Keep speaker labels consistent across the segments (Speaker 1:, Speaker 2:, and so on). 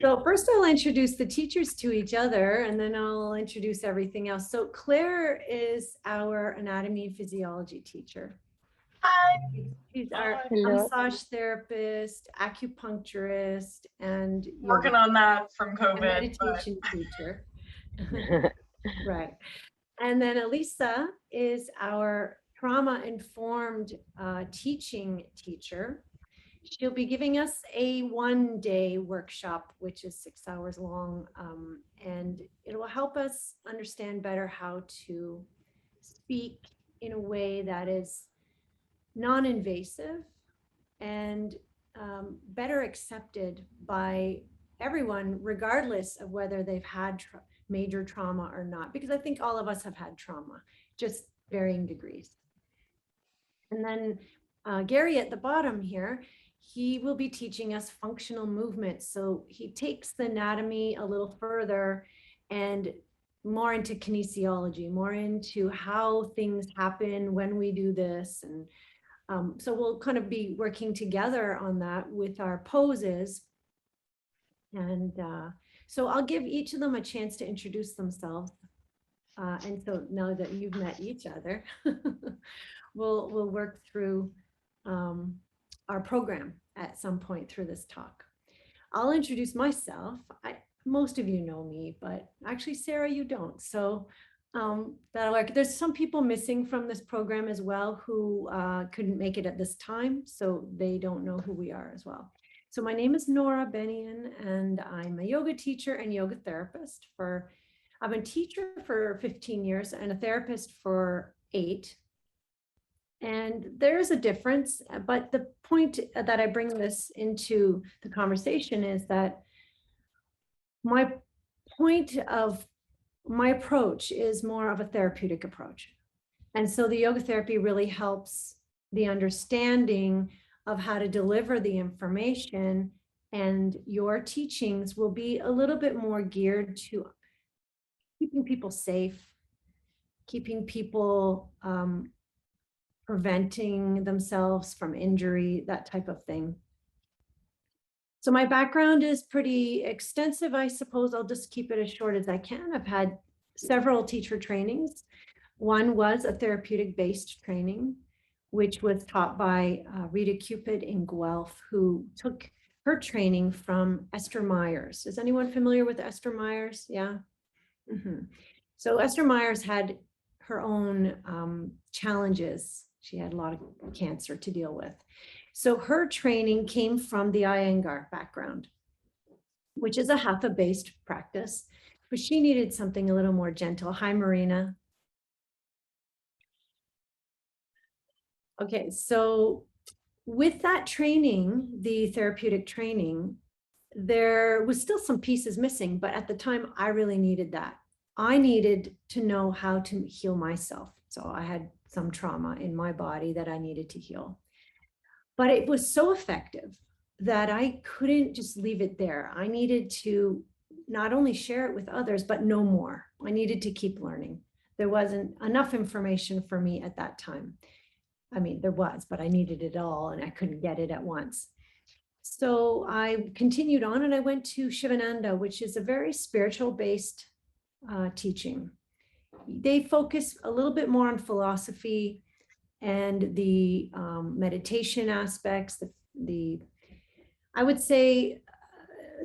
Speaker 1: So first I'll introduce the teachers to each other, and then I'll introduce everything else. So Claire is our anatomy and physiology teacher.
Speaker 2: Hi.
Speaker 1: She's our
Speaker 3: Hello.
Speaker 1: massage therapist, acupuncturist, and
Speaker 2: Working on that from
Speaker 1: and
Speaker 2: COVID.
Speaker 1: meditation teacher. Right. And then Elisa is our trauma-informed teaching teacher. She'll be giving us a one-day workshop, which is 6 hours long, and it will help us understand better how to speak in a way that is non-invasive and better accepted by everyone, regardless of whether they've had major trauma or not, because I think all of us have had trauma, just varying degrees. And then Gary at the bottom here, he will be teaching us functional movement. So he takes the anatomy a little further and more into kinesiology, more into how things happen when we do this. And so we'll kind of be working together on that with our poses. And so I'll give each of them a chance to introduce themselves. And so now that you've met each other, we'll work through our program at some point through this talk. I'll introduce myself. Most of you know me, but actually, Sarah, you don't. So that'll work. There's some people missing from this program as well who couldn't make it at this time, so they don't know who we are as well. So my name is Nora Benian, and I'm a yoga teacher and yoga therapist. I've been a teacher for 15 years and a therapist for 8. And there's a difference, but the point that I bring this into the conversation is that my approach is more of a therapeutic approach. And so the yoga therapy really helps the understanding of how to deliver the information, and your teachings will be a little bit more geared to keeping people safe, keeping people preventing themselves from injury, that type of thing. So my background is pretty extensive, I suppose. I'll just keep it as short as I can. I've had several teacher trainings. One was a therapeutic-based training, which was taught by Rita Cupid in Guelph, who took her training from Esther Myers. Is anyone familiar with Esther Myers? Yeah. So Esther Myers had her own challenges. She had a lot of cancer to deal with. So her training came from the Iyengar background, which is a hatha-based practice, but she needed something a little more gentle. Hi, Marina. Okay, so with that training, the therapeutic training, there was still some pieces missing, but at the time I really needed that. I needed to know how to heal myself. So I had some trauma in my body that I needed to heal. But it was so effective that I couldn't just leave it there. I needed to not only share it with others, but know more. I needed to keep learning. There wasn't enough information for me at that time. I mean, there was, but I needed it all and I couldn't get it at once. So I continued on and I went to Shivananda, which is a very spiritual-based teaching. They focus a little bit more on philosophy and the meditation aspects, I would say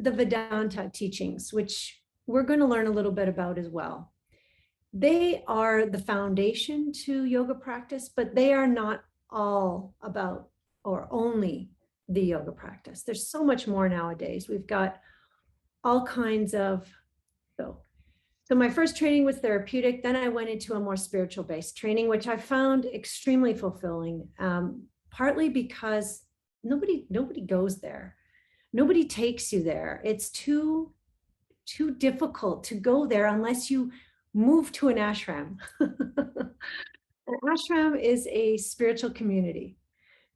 Speaker 1: the Vedanta teachings, which we're going to learn a little bit about as well. They are the foundation to yoga practice, but they are not all about or only the yoga practice. There's so much more nowadays. We've got all kinds of, so my first training was therapeutic. Then I went into a more spiritual based training, which I found extremely fulfilling, partly because nobody goes there. Nobody takes you there. It's too difficult to go there unless you move to an ashram. An ashram is a spiritual community.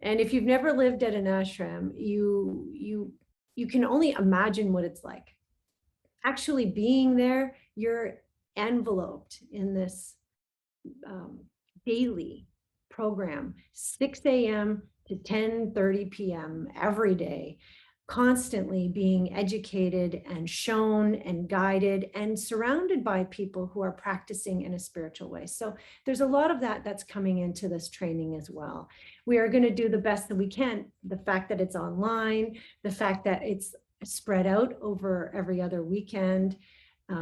Speaker 1: And if you've never lived at an ashram, you can only imagine what it's like. Actually being there, you're enveloped in this daily program, 6 a.m. to 10:30 p.m. every day, constantly being educated and shown and guided and surrounded by people who are practicing in a spiritual way. So there's a lot of that that's coming into this training as well. We are going to do the best that we can. The fact that it's online, the fact that it's spread out over every other weekend,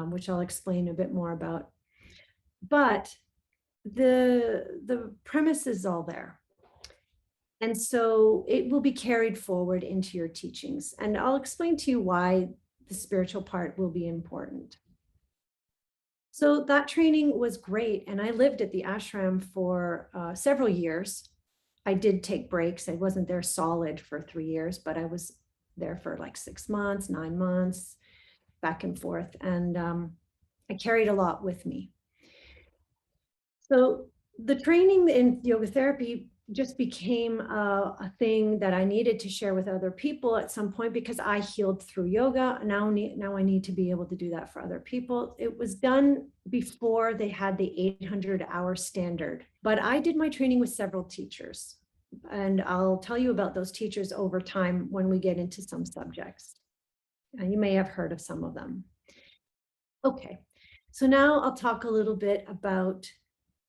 Speaker 1: which I'll explain a bit more about. But the premise is all there. And so it will be carried forward into your teachings. And I'll explain to you why the spiritual part will be important. So that training was great. And I lived at the ashram for several years. I did take breaks. I wasn't there solid for 3 years, but I was there for like 6 months, 9 months, back and forth. And I carried a lot with me. So the training in yoga therapy just became a thing that I needed to share with other people at some point because I healed through yoga. Now I need to be able to do that for other people. It was done before they had the 800-hour standard, but I did my training with several teachers. And I'll tell you about those teachers over time when we get into some subjects. And you may have heard of some of them. Okay, so now I'll talk a little bit about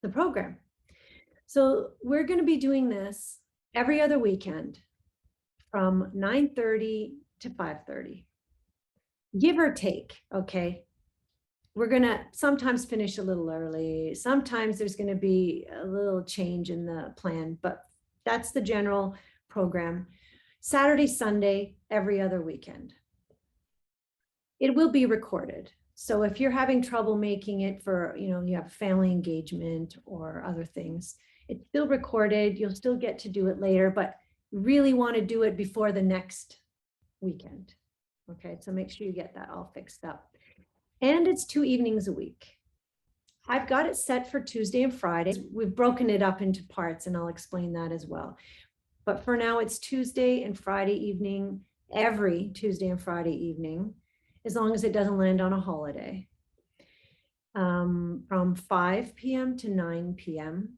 Speaker 1: the program. So we're going to be doing this every other weekend from 9:30 to 5:30, give or take. Okay. We're going to sometimes finish a little early. Sometimes there's going to be a little change in the plan, but that's the general program. Saturday, Sunday, every other weekend. It will be recorded. So if you're having trouble making it for, you have family engagement or other things, it's still recorded. You'll still get to do it later, but really want to do it before the next weekend. Okay, so make sure you get that all fixed up. And it's 2 evenings a week. I've got it set for Tuesday and Friday. We've broken it up into parts and I'll explain that as well. But for now, it's Tuesday and Friday evening, every Tuesday and Friday evening, as long as it doesn't land on a holiday, from 5 p.m. to 9 p.m.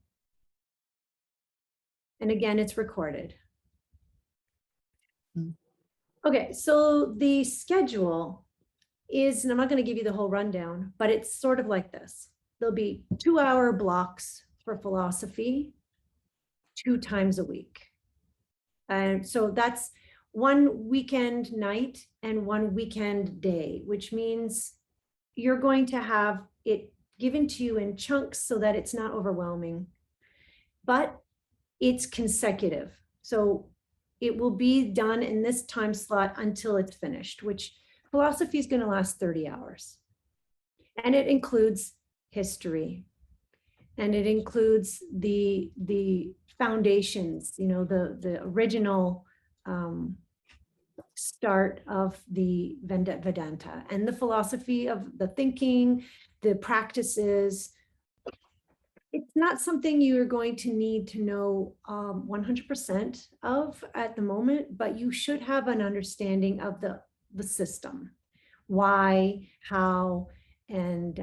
Speaker 1: And again, it's recorded. Okay, so the schedule is, and I'm not going to give you the whole rundown, but it's sort of like this. There'll be 2-hour blocks for philosophy 2 times a week. And so that's 1 weekend night and 1 weekend day, which means you're going to have it given to you in chunks so that it's not overwhelming, but it's consecutive. So it will be done in this time slot until it's finished, which philosophy is going to last 30 hours. And it includes history. And it includes the foundations, the original start of the Vedanta and the philosophy of the thinking, the practices. It's not something you're going to need to know 100% of at the moment, but you should have an understanding of the system, why, how, and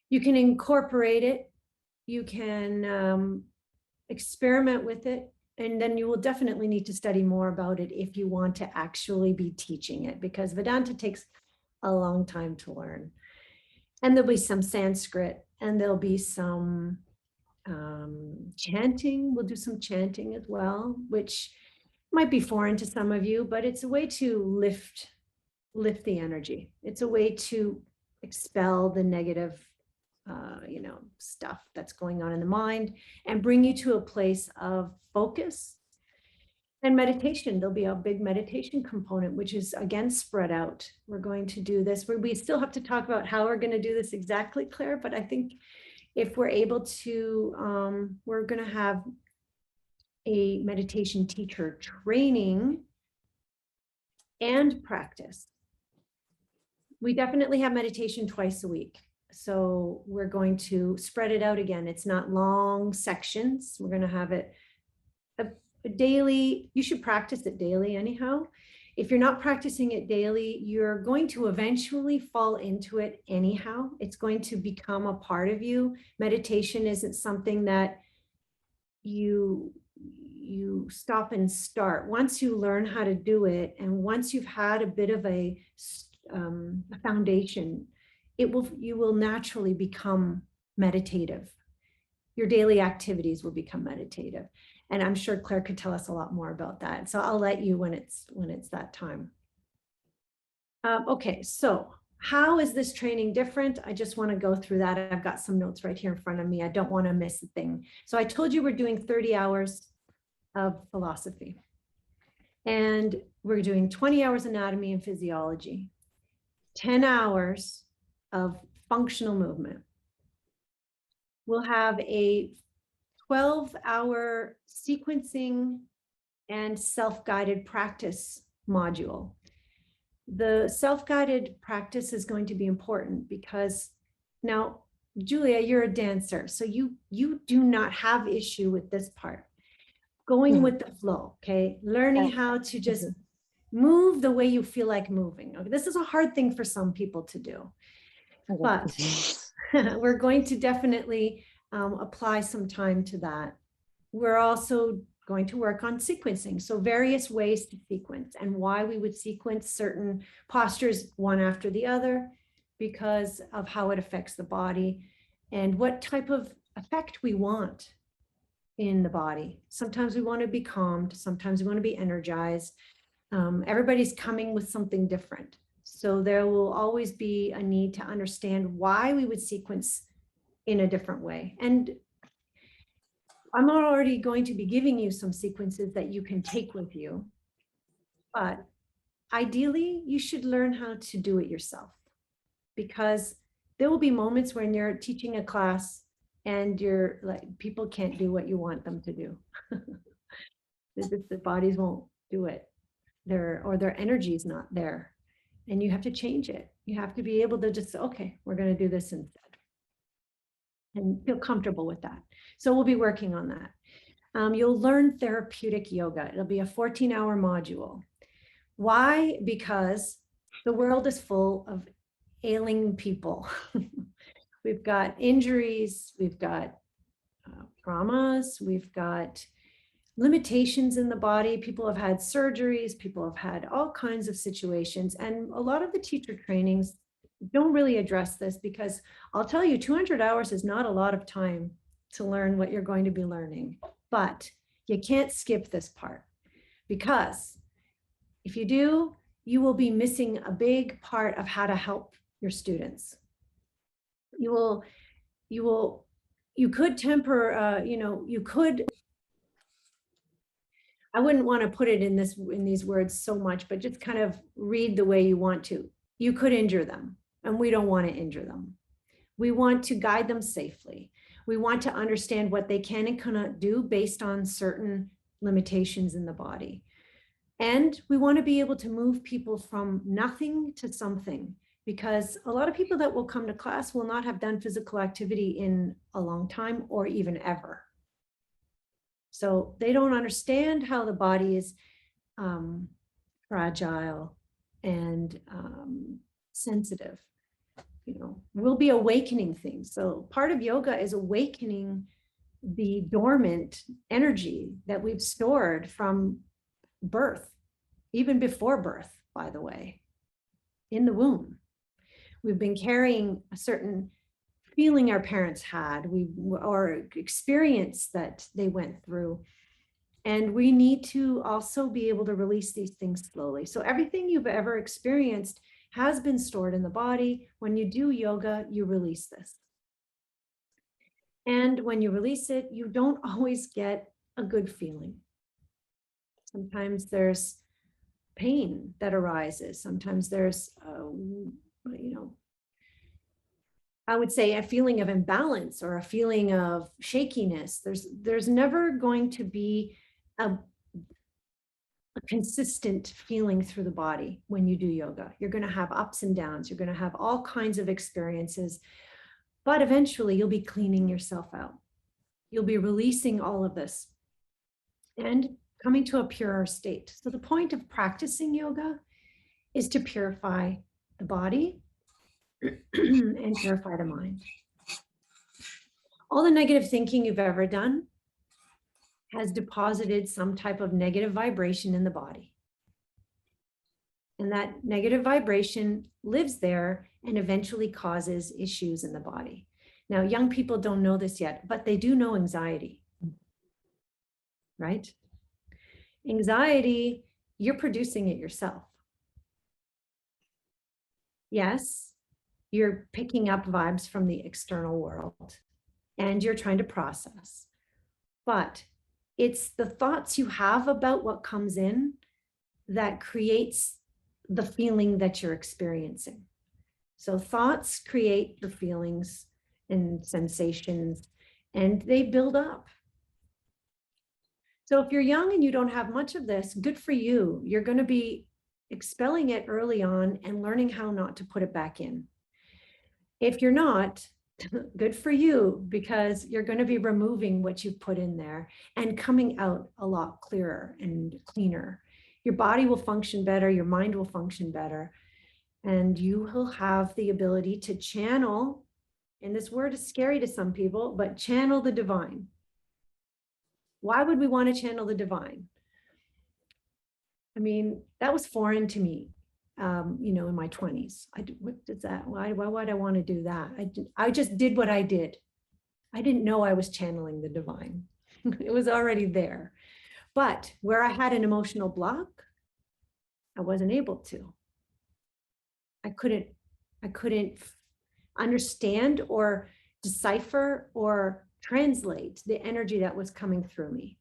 Speaker 1: you can incorporate it. You can experiment with it. And then you will definitely need to study more about it if you want to actually be teaching it, because Vedanta takes a long time to learn. And there'll be some Sanskrit and there'll be some chanting. We'll do some chanting as well, which might be foreign to some of you, but it's a way to lift the energy. It's a way to expel the negative stuff that's going on in the mind and bring you to a place of focus and meditation. There'll be a big meditation component, which is again spread out. We're going to do this. We still have to talk about how we're going to do this exactly, Claire, but I think if we're able to, we're going to have a meditation teacher training and practice. We definitely have meditation twice a week. So we're going to spread it out again. It's not long sections. We're going to have it a daily. You should practice it daily anyhow. If you're not practicing it daily, you're going to eventually fall into it anyhow. It's going to become a part of you. Meditation isn't something that you you stop and start. Once you learn how to do it, and once you've had a bit of a foundation, you will naturally become meditative. Your daily activities will become meditative. And I'm sure Claire could tell us a lot more about that. So I'll let you when it's that time. Okay, so how is this training different? I just want to go through that. I've got some notes right here in front of me. I don't want to miss a thing. So I told you we're doing 30 hours of philosophy. And we're doing 20 hours anatomy and physiology, 10 hours of functional movement. We'll have a 12-hour sequencing and self-guided practice module. The self-guided practice is going to be important because now, Julia, you're a dancer, so you do not have issue with this part. Going with the flow, okay? Learning how to just move the way you feel like moving. Okay, this is a hard thing for some people to do, but we're going to definitely apply some time to that. We're also going to work on sequencing. So various ways to sequence and why we would sequence certain postures one after the other because of how it affects the body and what type of effect we want in the body. Sometimes we want to be calmed. Sometimes we want to be energized. Everybody's coming with something different. So there will always be a need to understand why we would sequence in a different way. And I'm already going to be giving you some sequences that you can take with you, but ideally you should learn how to do it yourself because there will be moments when you're teaching a class and you're like, people can't do what you want them to do. The bodies won't do it. Their energy is not there and you have to change it. You have to be able to just, okay, we're going to do this instead and feel comfortable with that. So we'll be working on that. You'll learn therapeutic yoga. It'll be a 14-hour module. Why? Because the world is full of ailing people. We've got injuries, we've got traumas, we've got limitations in the body. People have had surgeries, people have had all kinds of situations. And a lot of the teacher trainings don't really address this because I'll tell you, 200 hours is not a lot of time to learn what you're going to be learning, but you can't skip this part because if you do, you will be missing a big part of how to help your students. You could temper, you could, I wouldn't want to put it in these words so much, but just kind of read the way you want to. You could injure them, and we don't want to injure them. We want to guide them safely. We want to understand what they can and cannot do based on certain limitations in the body. And we want to be able to move people from nothing to something, because a lot of people that will come to class will not have done physical activity in a long time or even ever. So they don't understand how the body is fragile and sensitive. We'll be awakening things. So part of yoga is awakening the dormant energy that we've stored from birth, even before birth, by the way, in the womb. We've been carrying a certain feeling our parents had, or experience that they went through. And we need to also be able to release these things slowly. So everything you've ever experienced has been stored in the body. When you do yoga, you release this. And when you release it, you don't always get a good feeling. Sometimes there's pain that arises. Sometimes there's, I would say a feeling of imbalance or a feeling of shakiness. There's never going to be a consistent feeling through the body when you do yoga. You're going to have ups and downs. You're going to have all kinds of experiences, but eventually you'll be cleaning yourself out. You'll be releasing all of this and coming to a purer state. So the point of practicing yoga is to purify the body and purify the mind. All the negative thinking you've ever done has deposited some type of negative vibration in the body. And that negative vibration lives there and eventually causes issues in the body. Now, young people don't know this yet, but they do know anxiety, right? Anxiety, you're producing it yourself. Yes, you're picking up vibes from the external world and you're trying to process, but it's the thoughts you have about what comes in that creates the feeling that you're experiencing. So thoughts create your feelings and sensations, and they build up. So if you're young and you don't have much of this, good for you. You're going to be expelling it early on and learning how not to put it back in. If you're not, good for you, because you're going to be removing what you've put in there and coming out a lot clearer and cleaner. Your body will function better, your mind will function better, and you will have the ability to channel, and this word is scary to some people, but channel the divine. Why would we want to channel the divine? I mean, that was foreign to me, in my 20s. What is that? Why would I want to do that? I just did what I did. I didn't know I was channeling the divine. It was already there. But where I had an emotional block, I wasn't able to. I couldn't understand or decipher or translate the energy that was coming through me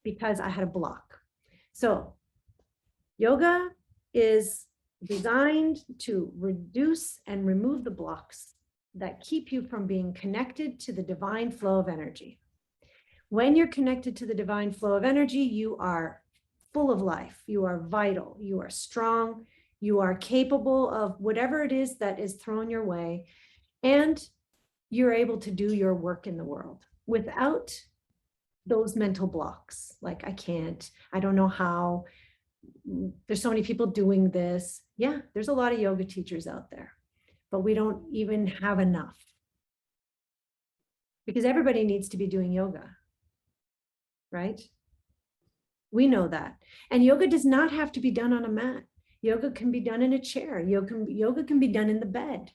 Speaker 1: because I had a block. So yoga is designed to reduce and remove the blocks that keep you from being connected to the divine flow of energy. When you're connected to the divine flow of energy, you are full of life, you are vital, you are strong, you are capable of whatever it is that is thrown your way, and you're able to do your work in the world without those mental blocks. Like, I can't, I don't know how, there's so many people doing this. Yeah, there's a lot of yoga teachers out there, but we don't even have enough because everybody needs to be doing yoga, right? We know that. And yoga does not have to be done on a mat. Yoga can be done in a chair. Yoga can be done in the bed.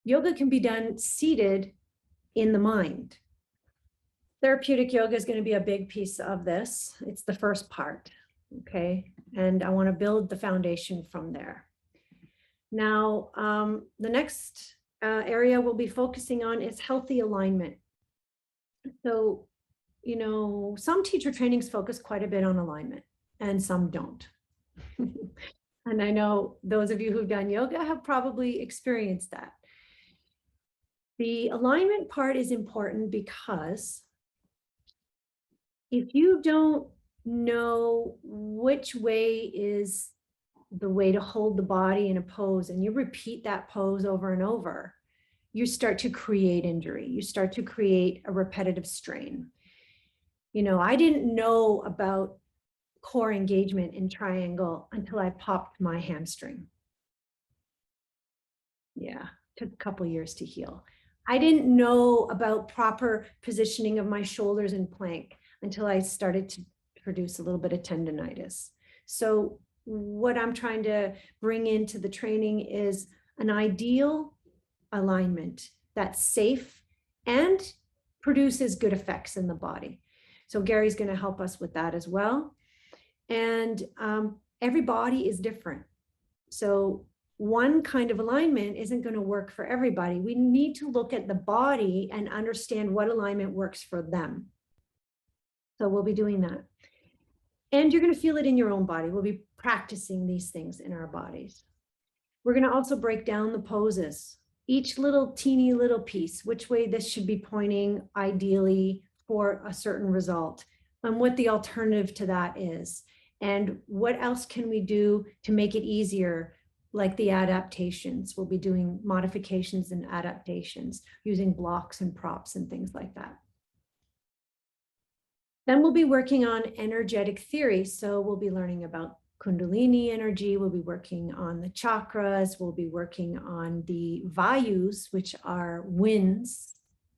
Speaker 1: Yoga can be done seated in the mind. Therapeutic yoga is going to be a big piece of this. It's the first part, okay? And I want to build the foundation from there. Now, the next area we'll be focusing on is healthy alignment. So, some teacher trainings focus quite a bit on alignment and some don't. And I know those of you who've done yoga have probably experienced that. The alignment part is important because if you don't know which way is the way to hold the body in a pose and you repeat that pose over and over, you start to create injury. You start to create a repetitive strain. I didn't know about core engagement in triangle until I popped my hamstring. Yeah, took a couple years to heal. I didn't know about proper positioning of my shoulders in plank until I started to produce a little bit of tendonitis. So what I'm trying to bring into the training is an ideal alignment that's safe and produces good effects in the body. So Gary's going to help us with that as well. And every body is different. So one kind of alignment isn't going to work for everybody. We need to look at the body and understand what alignment works for them. So we'll be doing that. And you're going to feel it in your own body. We'll be practicing these things in our bodies. We're going to also break down the poses, each little teeny little piece, which way this should be pointing ideally for a certain result, and what the alternative to that is, and what else can we do to make it easier, like the adaptations. We'll be doing modifications and adaptations using blocks and props and things like that. Then we'll be working on energetic theory. So we'll be learning about Kundalini energy. We'll be working on the chakras. We'll be working on the vayus, which are winds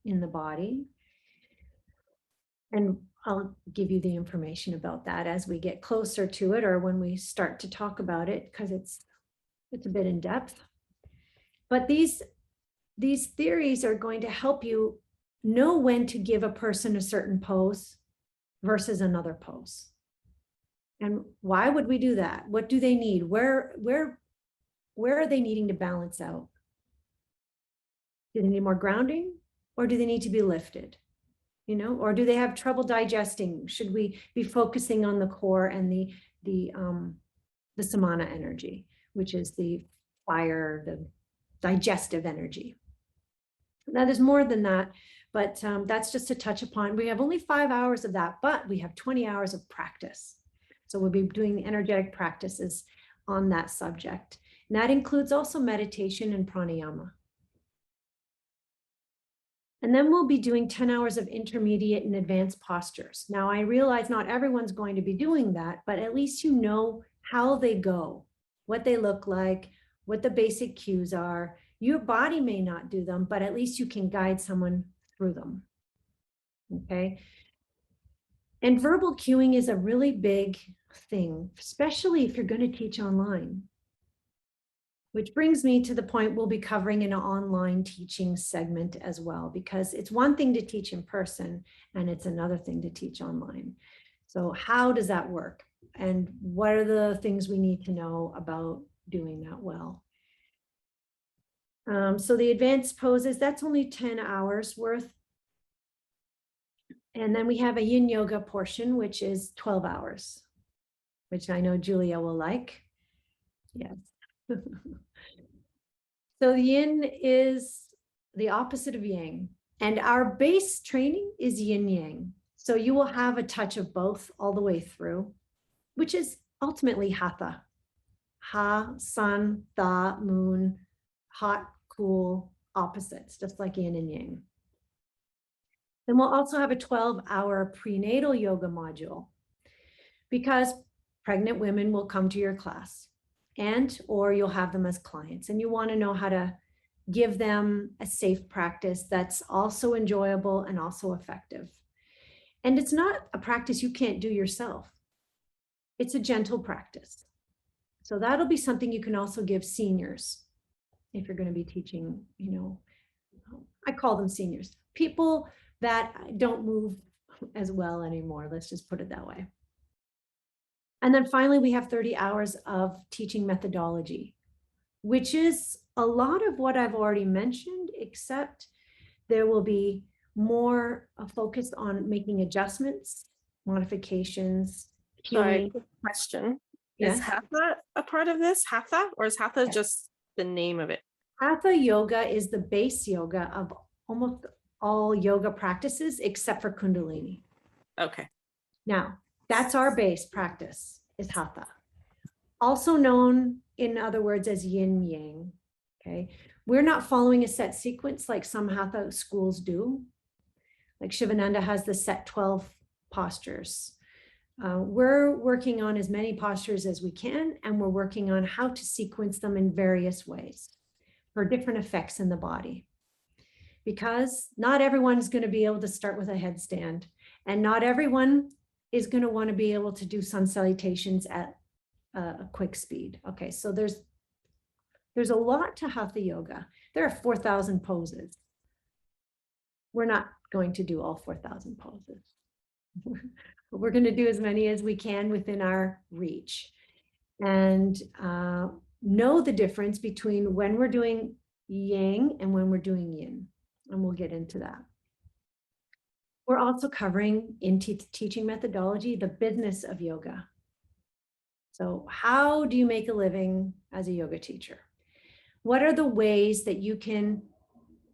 Speaker 1: in the body. And I'll give you the information about that as we get closer to it or when we start to talk about it, because it's a bit in depth. But these theories are going to help you know when to give a person a certain pose versus another pose. And why would we do that? What do they need? Where are they needing to balance out? Do they need more grounding, or do they need to be lifted? You know, or do they have trouble digesting? Should we be focusing on the core and the samana energy, which is the fire, the digestive energy? Now there's more than that, but that's just to touch upon. We have only 5 hours of that, but we have 20 hours of practice. So we'll be doing the energetic practices on that subject. And that includes also meditation and pranayama. And then we'll be doing 10 hours of intermediate and advanced postures. Now I realize not everyone's going to be doing that, but at least you know how they go, what they look like, what the basic cues are. Your body may not do them, but at least you can guide someone through them. Okay. And verbal cueing is a really big thing, especially if you're going to teach online. Which brings me to the point we'll be covering in an online teaching segment as well, because it's one thing to teach in person and it's another thing to teach online. So how does that work? And what are the things we need to know about doing that well? So the advanced poses, that's only 10 hours worth. And then we have a yin yoga portion, which is 12 hours, which I know Julia will like. Yes. So yin is the opposite of yang, and our base training is yin yang. So you will have a touch of both all the way through, which is ultimately hatha. Ha, sun, tha, moon, hot, cool, opposites, just like yin and yang. Then we'll also have a 12-hour prenatal yoga module, because pregnant women will come to your class or you'll have them as clients, and you want to know how to give them a safe practice that's also enjoyable and also effective. And it's not a practice you can't do yourself. It's a gentle practice. So that'll be something you can also give seniors if you're going to be teaching, you know, I call them seniors, people that don't move as well anymore. Let's just put it that way. And then finally, we have 30 hours of teaching methodology, which is a lot of what I've already mentioned, except there will be more focused on making adjustments, modifications.
Speaker 3: Sorry, quick question.
Speaker 1: Yes.
Speaker 3: Is hatha a part of this? Hatha? Or is hatha
Speaker 1: Yes.
Speaker 3: just the name of it?
Speaker 1: Hatha yoga is the base yoga of almost all yoga practices except for Kundalini.
Speaker 3: Okay.
Speaker 1: Now, that's our base practice, is hatha. Also known, in other words, as yin yang. Okay. We're not following a set sequence like some hatha schools do. Like Shivananda has the set 12 postures. We're working on as many postures as we can, and we're working on how to sequence them in various ways for different effects in the body. Because not everyone is going to be able to start with a headstand, and not everyone is going to want to be able to do sun salutations at a quick speed. Okay, so there's a lot to hatha yoga. There are 4,000 poses. We're not going to do all 4,000 poses. We're going to do as many as we can within our reach, and know the difference between when we're doing yang and when we're doing yin. And we'll get into that. We're also covering in teaching methodology, the business of yoga. So how do you make a living as a yoga teacher? What are the ways that you can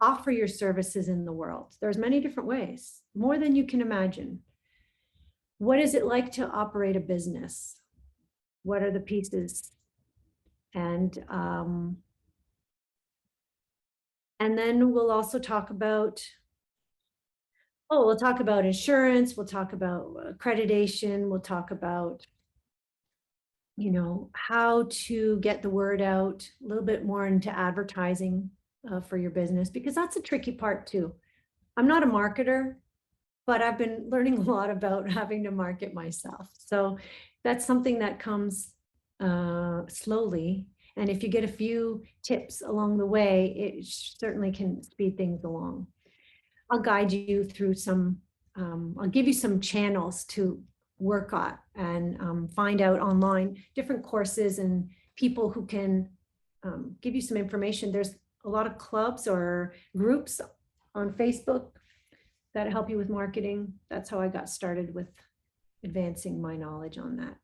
Speaker 1: offer your services in the world? There's many different ways, more than you can imagine. What is it like to operate a business? What are the pieces? And then we'll also talk about, we'll talk about insurance, we'll talk about accreditation, we'll talk about, you know, how to get the word out, a little bit more into advertising for your business, because that's a tricky part too. I'm not a marketer, but I've been learning a lot about having to market myself. So that's something that comes slowly. And if you get a few tips along the way, it certainly can speed things along. I'll guide you through some, I'll give you some channels to work on and find out online different courses and people who can give you some information. There's a lot of clubs or groups on Facebook that help you with marketing. That's how I got started with advancing my knowledge on that.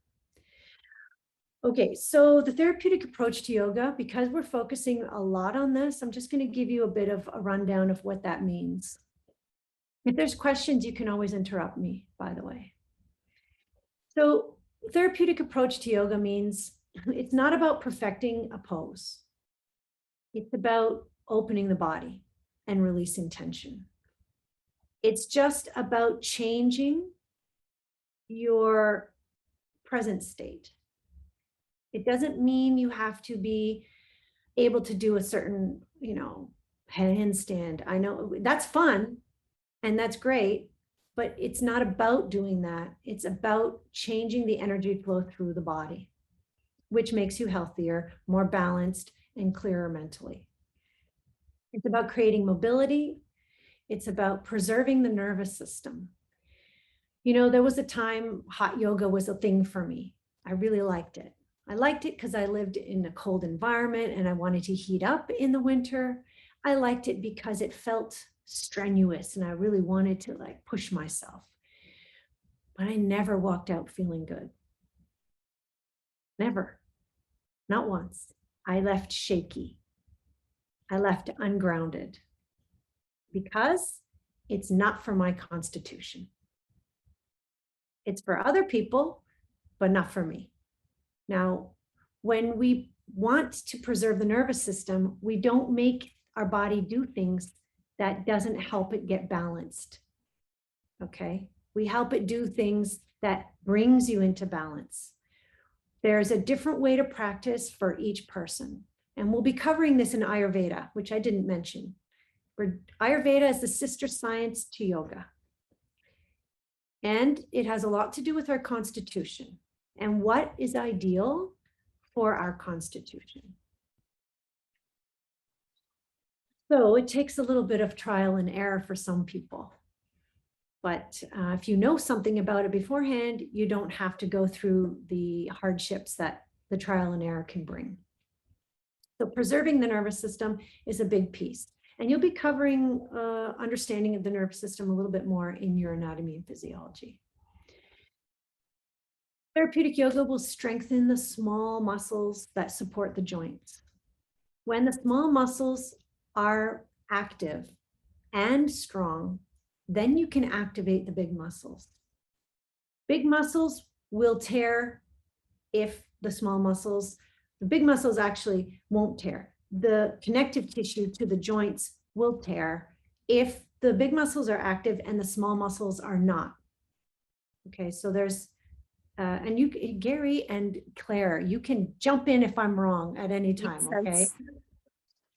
Speaker 1: Okay, so the therapeutic approach to yoga, because we're focusing a lot on this, I'm just going to give you a bit of a rundown of what that means. If there's questions, you can always interrupt me, by the way. So therapeutic approach to yoga means it's not about perfecting a pose. It's about opening the body and releasing tension. It's just about changing your present state. It doesn't mean you have to be able to do a certain, handstand. I know that's fun and that's great, but it's not about doing that. It's about changing the energy flow through the body, which makes you healthier, more balanced, and clearer mentally. It's about creating mobility. It's about preserving the nervous system. There was a time hot yoga was a thing for me. I really liked it. I liked it because I lived in a cold environment and I wanted to heat up in the winter. I liked it because it felt strenuous and I really wanted to push myself. But I never walked out feeling good. Never. Not once. I left shaky. I left ungrounded because it's not for my constitution. It's for other people, but not for me. Now, when we want to preserve the nervous system, we don't make our body do things that doesn't help it get balanced. Okay? We help it do things that brings you into balance. There's a different way to practice for each person. And we'll be covering this in Ayurveda, which I didn't mention. Ayurveda is the sister science to yoga. And it has a lot to do with our constitution and what is ideal for our constitution. So it takes a little bit of trial and error for some people. But if you know something about it beforehand, you don't have to go through the hardships that the trial and error can bring. So preserving the nervous system is a big piece. And you'll be covering understanding of the nervous system a little bit more in your anatomy and physiology. Therapeutic yoga will strengthen the small muscles that support the joints. When the small muscles are active and strong, then you can activate the big muscles. Big muscles will tear if the big muscles actually won't tear. The connective tissue to the joints will tear if the big muscles are active and the small muscles are not. Okay, so there's, and you, Gary and Claire, you can jump in if I'm wrong at any time, okay?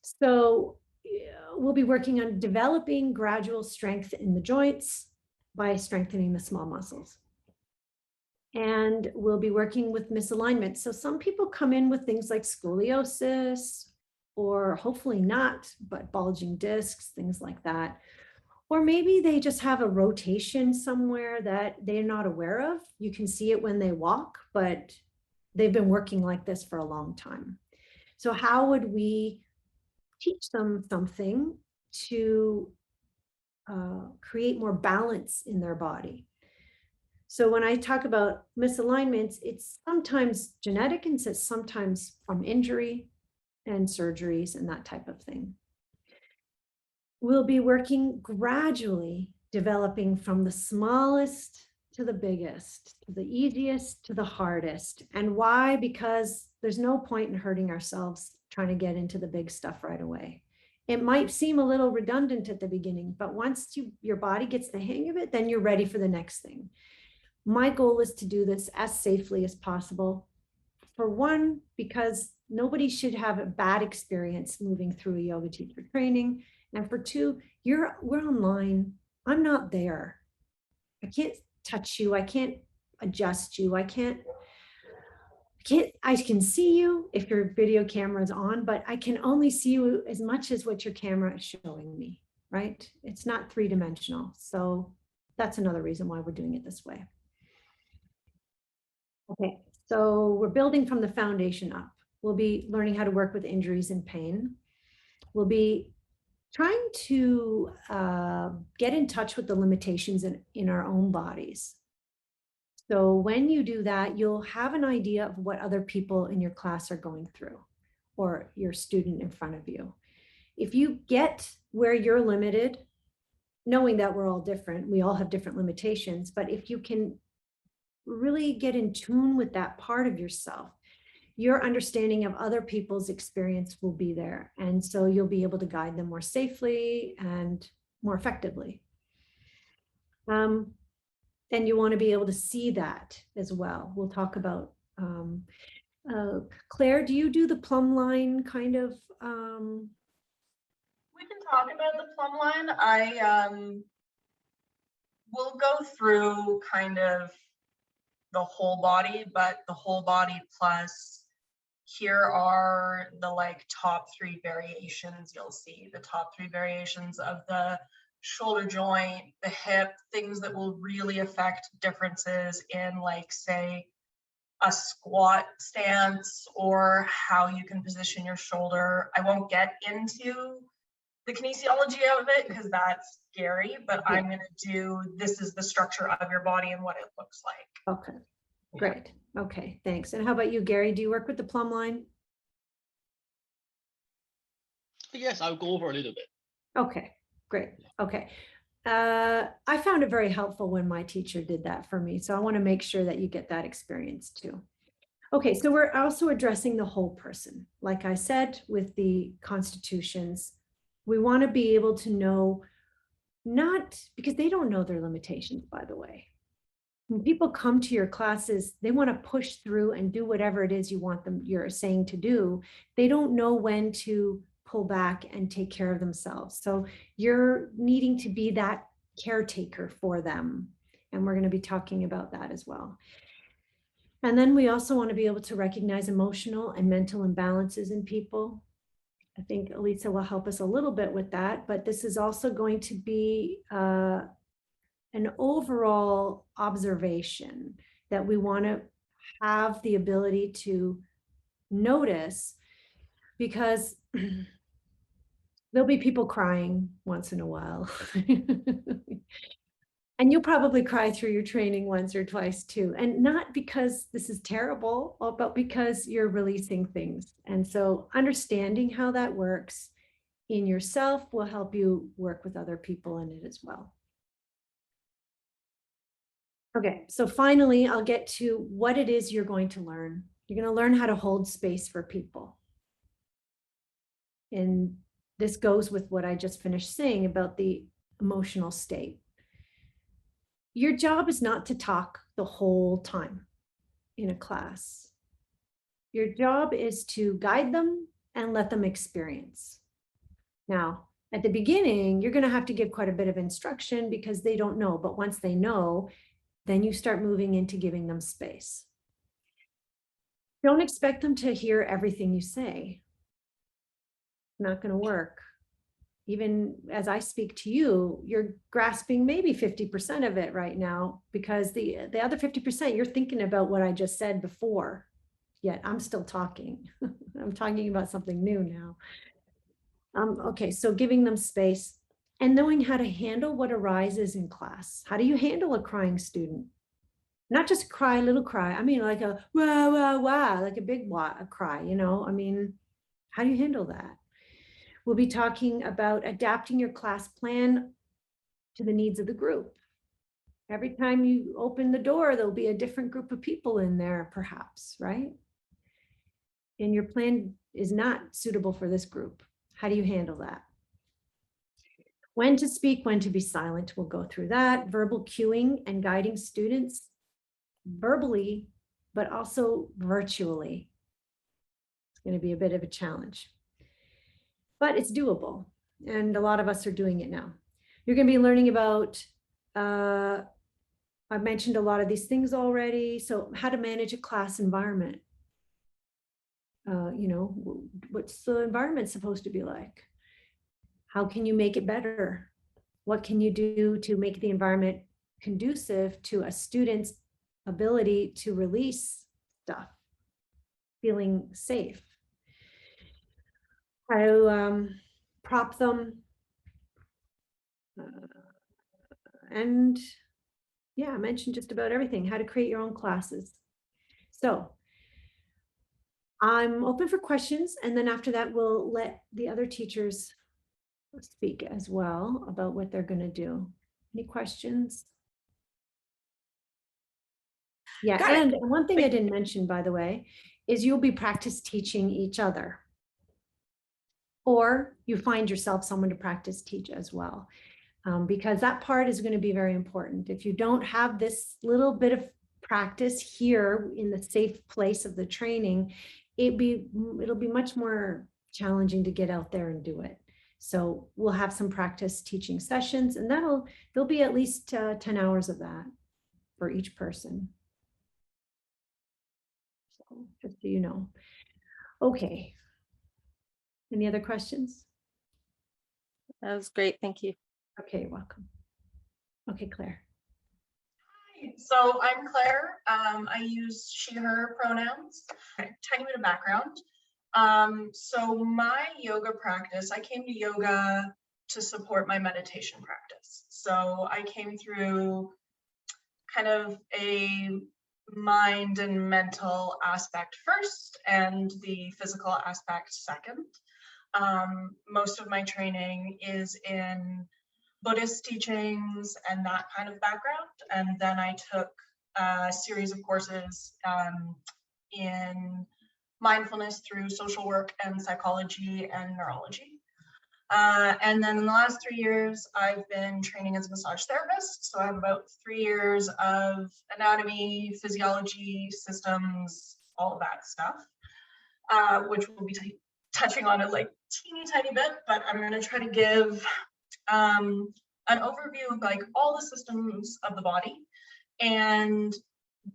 Speaker 1: So we'll be working on developing gradual strength in the joints by strengthening the small muscles. And we'll be working with misalignment. So some people come in with things like scoliosis, or hopefully not, but bulging discs, things like that. Or maybe they just have a rotation somewhere that they're not aware of. You can see it when they walk, but they've been working like this for a long time. So how would we teach them something to create more balance in their body? So when I talk about misalignments, it's sometimes genetic and it's sometimes from injury and surgeries and that type of thing. We'll be working gradually, developing from the smallest to the biggest, to the easiest to the hardest. And why? Because there's no point in hurting ourselves trying to get into the big stuff right away. It might seem a little redundant at the beginning, but once your body gets the hang of it, then you're ready for the next thing. My goal is to do this as safely as possible. For one, because nobody should have a bad experience moving through a yoga teacher training. And for two, we're online. I'm not there. touch you. I can't adjust you. I can see you if your video camera is on, but I can only see you as much as what your camera is showing me, right? It's not three-dimensional. So that's another reason why we're doing it this way. Okay, so we're building from the foundation up. We'll be learning how to work with injuries and pain. We'll be trying to get in touch with the limitations in our own bodies. So when you do that, you'll have an idea of what other people in your class are going through, or your student in front of you. If you get where you're limited, knowing that we're all different, we all have different limitations, but if you can really get in tune with that part of yourself, your understanding of other people's experience will be there. And so you'll be able to guide them more safely and more effectively. And you want to be able to see that as well. We'll talk about, Claire, do you do the plumb line kind of?
Speaker 2: We can talk about the plumb line. I will go through kind of the whole body, but the whole body plus here are the like top 3 variations. You'll see the top 3 variations of the shoulder joint, the hip, things that will really affect differences in, like, say, a squat stance or how you can position your shoulder. I won't get into the kinesiology of it because that's scary, but I'm going to do, this is the structure of your body and what it looks like.
Speaker 1: Okay, great. Okay, thanks. And how about you, Gary? Do you work with the plumb line?
Speaker 4: Yes, I'll go over a little bit.
Speaker 1: Okay, great. Okay. I found it very helpful when my teacher did that for me. So I want to make sure that you get that experience too. Okay, so we're also addressing the whole person. Like I said, with the constitutions, we want to be able to know, not because they don't know their limitations, by the way. When people come to your classes, they want to push through and do whatever it is you want them, you're saying to do. They don't know when to pull back and take care of themselves. So you're needing to be that caretaker for them. And we're going to be talking about that as well. And then we also want to be able to recognize emotional and mental imbalances in people. I think Elisa will help us a little bit with that, but this is also going to be an overall observation that we want to have the ability to notice, because there'll be people crying once in a while. And you'll probably cry through your training once or twice too. And not because this is terrible, but because you're releasing things. And so understanding how that works in yourself will help you work with other people in it as well. Okay, so finally, I'll get to what it is you're going to learn. You're going to learn how to hold space for people. And this goes with what I just finished saying about the emotional state. Your job is not to talk the whole time in a class. Your job is to guide them and let them experience. Now, at the beginning, you're going to have to give quite a bit of instruction because they don't know. But once they know, then you start moving into giving them space. Don't expect them to hear everything you say. Not going to work. Even as I speak to you, you're grasping maybe 50% of it right now, because the other 50%, you're thinking about what I just said before, yet I'm still talking. I'm talking about something new now. Okay, so giving them space and knowing how to handle what arises in class. How do you handle a crying student? Not just cry, little cry. I mean, like a wah, wah, wah, like a big wah, a cry, you know? I mean, how do you handle that? We'll be talking about adapting your class plan to the needs of the group. Every time you open the door, there'll be a different group of people in there, perhaps, right? And your plan is not suitable for this group. How do you handle that? When to speak, when to be silent, we'll go through that. Verbal cueing and guiding students verbally, but also virtually. It's going to be a bit of a challenge, but it's doable. And a lot of us are doing it now. You're going to be learning about I've mentioned a lot of these things already. So how to manage a class environment. What's the environment supposed to be like? How can you make it better? What can you do to make the environment conducive to a student's ability to release stuff, feeling safe? How to prop them. And yeah, I mentioned just about everything, how to create your own classes. So I'm open for questions. And then after that, we'll let the other teachers speak as well about what they're going to do. Any questions? Yeah,
Speaker 3: Got it.
Speaker 1: and one thing I didn't mention, by the way, is you'll be practice teaching each other. Or you find yourself someone to practice teach as well. Because that part is going to be very important. If you don't have this little bit of practice here in the safe place of the training, it'll be much more challenging to get out there and do it. So we'll have some practice teaching sessions, and there'll be at least 10 hours of that for each person. So just so you know. Okay. Any other questions?
Speaker 3: That was great. Thank you.
Speaker 1: Okay, you're welcome. Okay, Claire.
Speaker 2: Hi, so I'm Claire. I use she, her pronouns. Tiny bit of background. So my yoga practice, I came to yoga to support my meditation practice. So I came through kind of a mind and mental aspect first and the physical aspect second. Most of my training is in Buddhist teachings and that kind of background. And then I took a series of courses in mindfulness through social work and psychology and neurology. And then in the last 3 years, I've been training as a massage therapist. So I have about 3 years of anatomy, physiology, systems, all of that stuff, which we'll be touching on it like teeny tiny bit, but I'm going to try to give an overview of like all the systems of the body and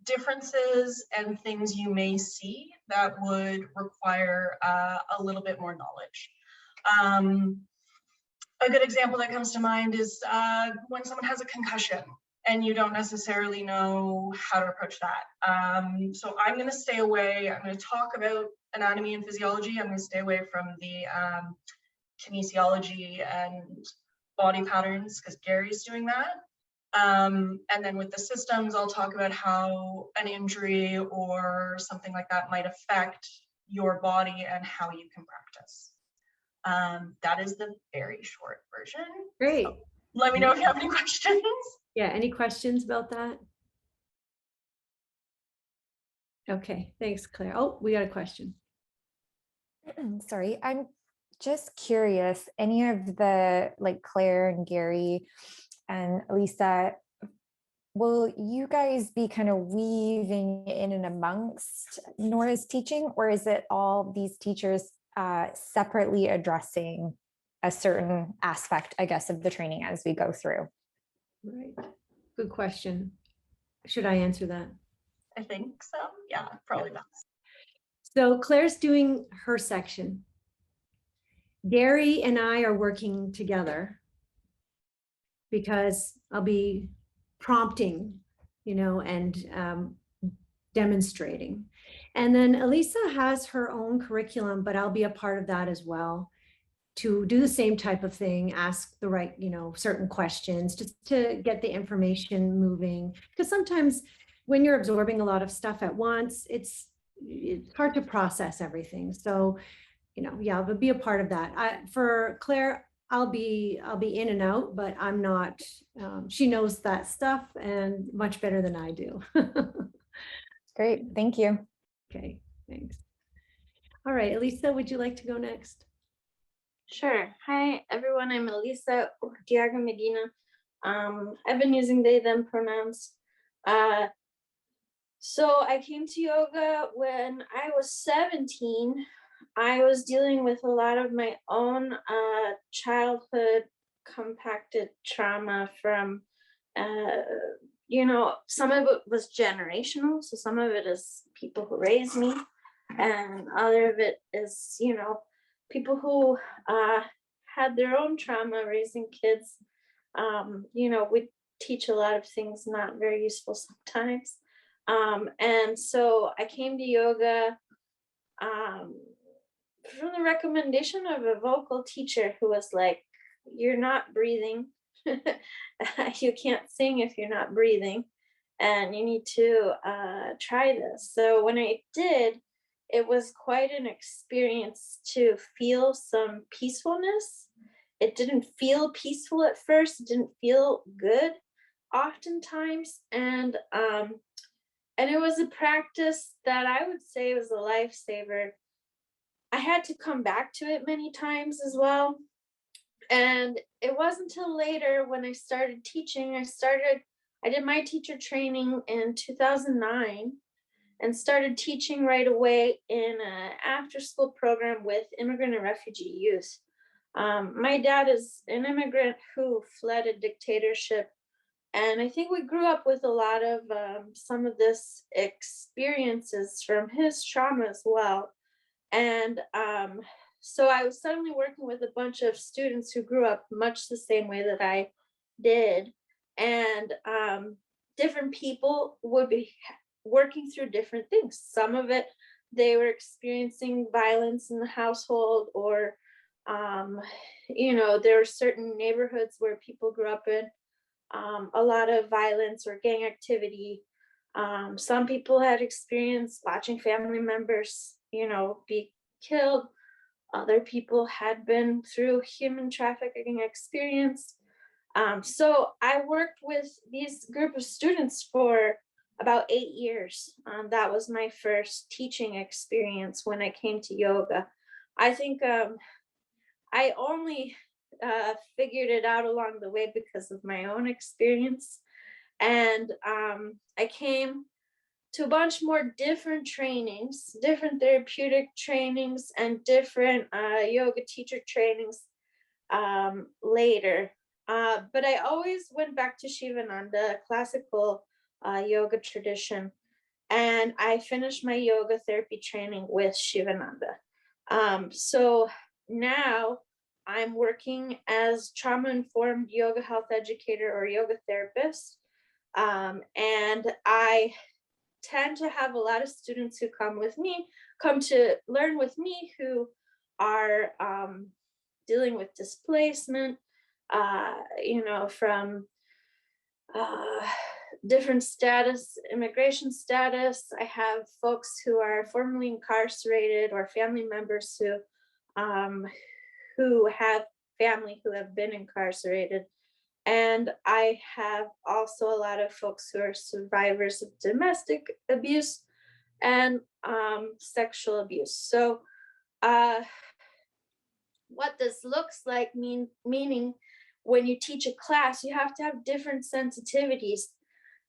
Speaker 2: differences and things you may see that would require a little bit more knowledge. A good example that comes to mind is when someone has a concussion and you don't necessarily know how to approach that. So I'm going to stay away. I'm going to talk about anatomy and physiology. I'm going to stay away from the kinesiology and body patterns because Gary's doing that. And then with the systems, I'll talk about how an injury or something like that might affect your body and how you can practice. That is the very short version.
Speaker 1: Great.
Speaker 2: So let me know if you have any questions.
Speaker 1: Yeah, any questions about that? Okay, thanks, Claire. Oh, we got a question.
Speaker 5: Sorry, I'm just curious, any of the, like Claire and Gary and Lisa, will you guys be kind of weaving in and amongst Nora's teaching, or is it all these teachers separately addressing a certain aspect, I guess, of the training as we go through?
Speaker 1: Right. Good question. Should I answer that?
Speaker 2: I think so. Yeah, probably not.
Speaker 1: So Claire's doing her section. Gary and I are working together because I'll be prompting, and demonstrating. And then Elisa has her own curriculum, but I'll be a part of that as well to do the same type of thing, ask the right, certain questions just to get the information moving. Because sometimes when you're absorbing a lot of stuff at once, it's hard to process everything. So, yeah, but be a part of that. For Claire, I'll be in and out, but I'm not, she knows that stuff and much better than I do.
Speaker 5: Great, thank you.
Speaker 1: Okay, thanks. All right, Elisa, would you like to go next?
Speaker 6: Sure. Hi, everyone. I'm Elisa Urtiaga Medina. I've been using they, them pronouns. So I came to yoga when I was 17. I was dealing with a lot of my own childhood compacted trauma from, some of it was generational. So some of it is people who raised me, and other of it is, people who had their own trauma raising kids. We teach a lot of things not very useful sometimes. And so I came to yoga from the recommendation of a vocal teacher who was like, you're not breathing. You can't sing if you're not breathing, and you need to try this. So when I did, it was quite an experience to feel some peacefulness. It didn't feel peaceful at first. It didn't feel good oftentimes. And it was a practice that I would say was a lifesaver. I had to come back to it many times as well. And it wasn't until later when I started teaching, I did my teacher training in 2009 and started teaching right away in an after-school program with immigrant and refugee youth. My dad is an immigrant who fled a dictatorship, and I think we grew up with a lot of some of this experiences from his trauma as well. And so I was suddenly working with a bunch of students who grew up much the same way that I did. And different people would be working through different things. Some of it, they were experiencing violence in the household, or, there were certain neighborhoods where people grew up in a lot of violence or gang activity. Some people had experienced watching family members, be killed. Other people had been through human trafficking experience. So I worked with these group of students for about 8 years. That was my first teaching experience when I came to yoga. I think I only figured it out along the way because of my own experience. And I came to a bunch more different trainings, different therapeutic trainings, and different yoga teacher trainings later. But I always went back to Shivananda, classical yoga tradition, and I finished my yoga therapy training with Shivananda. So now I'm working as trauma-informed yoga health educator or yoga therapist. And I tend to have a lot of students who come to learn with me, who are dealing with displacement, from different status, immigration status. I have folks who are formerly incarcerated, or family members who have family who have been incarcerated. And I have also a lot of folks who are survivors of domestic abuse and sexual abuse. So what this looks like, meaning when you teach a class, you have to have different sensitivities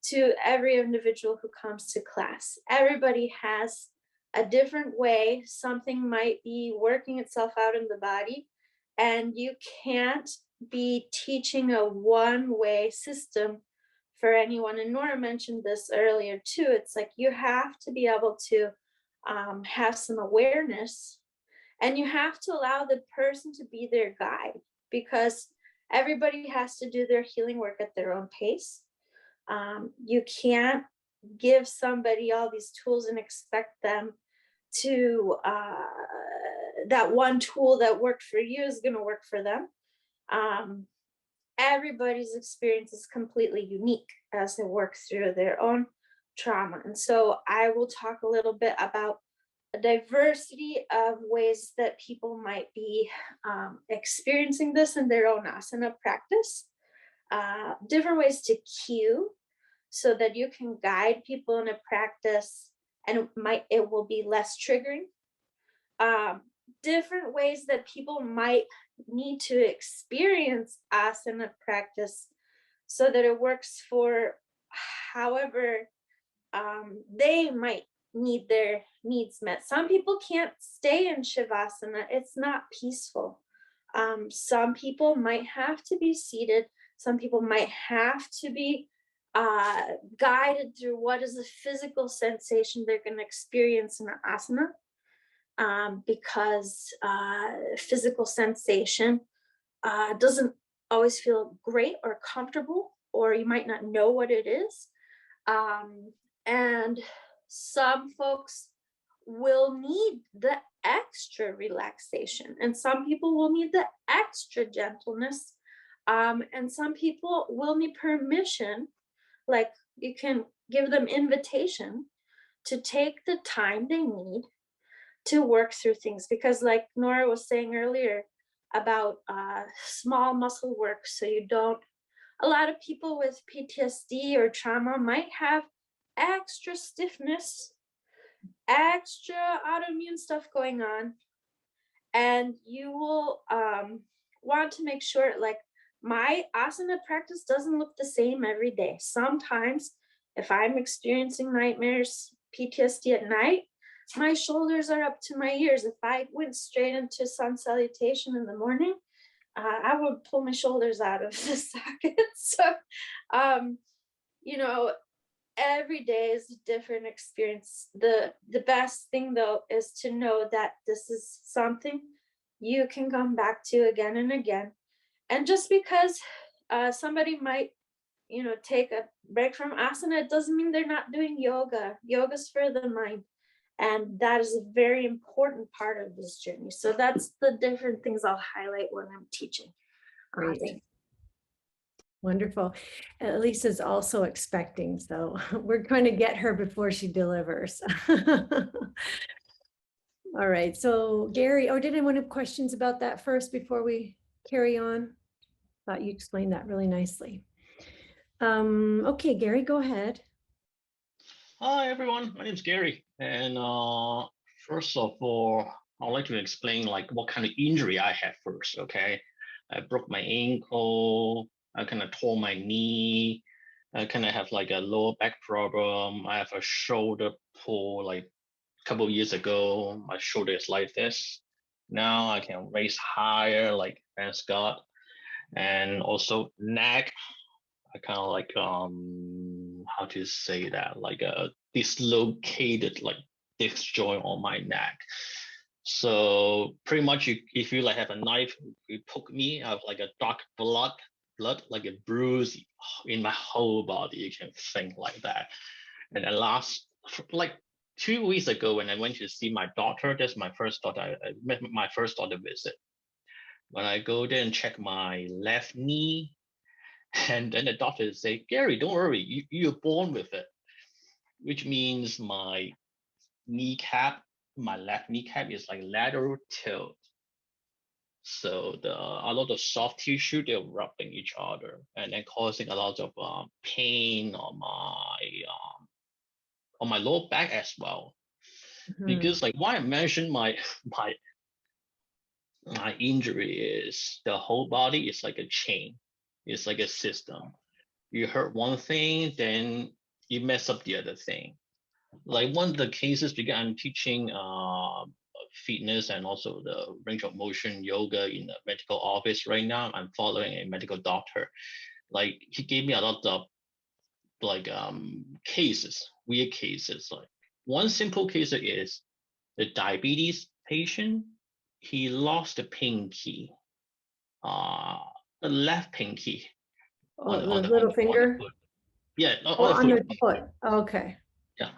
Speaker 6: to every individual who comes to class. Everybody has a different way. Something might be working itself out in the body, and you can't be teaching a one-way system for anyone. And Nora mentioned this earlier too. It's like you have to be able to have some awareness, and you have to allow the person to be their guide, because everybody has to do their healing work at their own pace. You can't give somebody all these tools and expect them to, that one tool that worked for you is going to work for them. Everybody's experience is completely unique as they work through their own trauma. And so I will talk a little bit about a diversity of ways that people might be experiencing this in their own asana practice, different ways to cue so that you can guide people in a practice and it will be less triggering. Different ways that people might need to experience asana practice so that it works for however they might need their needs met. Some people can't stay in Shavasana. It's not peaceful. Some people might have to be seated. Some people might have to be guided through what is the physical sensation they're going to experience in an asana, because physical sensation doesn't always feel great or comfortable, or you might not know what it is. And some folks will need the extra relaxation, and some people will need the extra gentleness, and some people will need permission, like you can give them invitation to take the time they need to work through things, because like Nora was saying earlier about small muscle work, so you don't, a lot of people with PTSD or trauma might have extra stiffness, extra autoimmune stuff going on, and you will want to make sure, like, my asana practice doesn't look the same every day. Sometimes if I'm experiencing nightmares, PTSD at night, my shoulders are up to my ears. If I went straight into sun salutation in the morning, I would pull my shoulders out of the socket. So, you know, every day is a different experience. The best thing though is to know that this is something you can come back to again and again. And just because somebody might, you know, take a break from asana, it doesn't mean they're not doing yoga. Yoga's for the mind. And that is a very important part of this journey. So that's the different things I'll highlight when I'm teaching.
Speaker 1: Great. Wonderful. Lisa's also expecting, so we're going to get her before she delivers. All right, so Gary, or did anyone have questions about that first before we carry on? Thought you explained that really nicely. Okay, Gary, go ahead.
Speaker 4: Hi everyone, my name is Gary, and first of all, I'd like to explain like what kind of injury I had first. Okay, I broke my ankle. I kind of tore my knee. I kind of have like a lower back problem. I have a shoulder pull like a couple of years ago. My shoulder is like this. Now I can raise higher, like thanks God, and also neck. I kind of like how to say that, like a dislocated like disc joint on my neck. So pretty much if you like have a knife, you poke me, I have like a dark blood like a bruise in my whole body. You can think like that. And then last like 2 weeks ago when I went to see my doctor, that's my first doctor. I met my first doctor visit. When I go there and check my left knee, and then the doctor say, Gary, don't worry, you're born with it, which means my kneecap, my left kneecap is like lateral tilt. So a lot of soft tissue, they're rubbing each other and then causing a lot of pain on my lower back as well. Because like why I mentioned my injury is the whole body is like a chain. It's like a system. You hurt one thing, then you mess up the other thing. Like one of the cases, because I'm teaching fitness and also the range of motion yoga in the medical office right now. I'm following a medical doctor. Like he gave me a lot of like cases, weird cases. Like one simple case is the diabetes patient. He lost the pinky, the left pinky.
Speaker 1: Oh, the little finger?
Speaker 4: Yeah,
Speaker 1: on the foot. Okay.
Speaker 4: Yeah.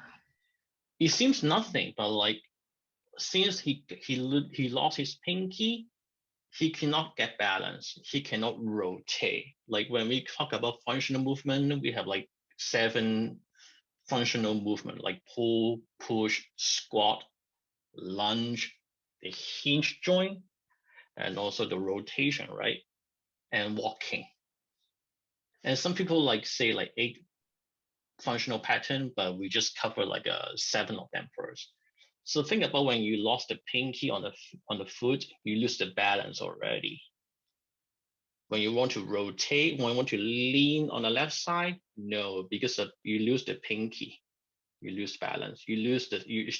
Speaker 4: It seems nothing, but like since he lost his pinky, he cannot get balance. He cannot rotate. Like when we talk about functional movement, we have like 7 functional movement, like pull, push, squat, lunge, the hinge joint, and also the rotation, right? And walking. And some people like say like 8 functional pattern, but we just cover like 7 of them first. So think about when you lost the pinky on the foot, you lose the balance already. When you want to rotate, when you want to lean on the left side, no, because you lose the pinky, you lose balance, you lose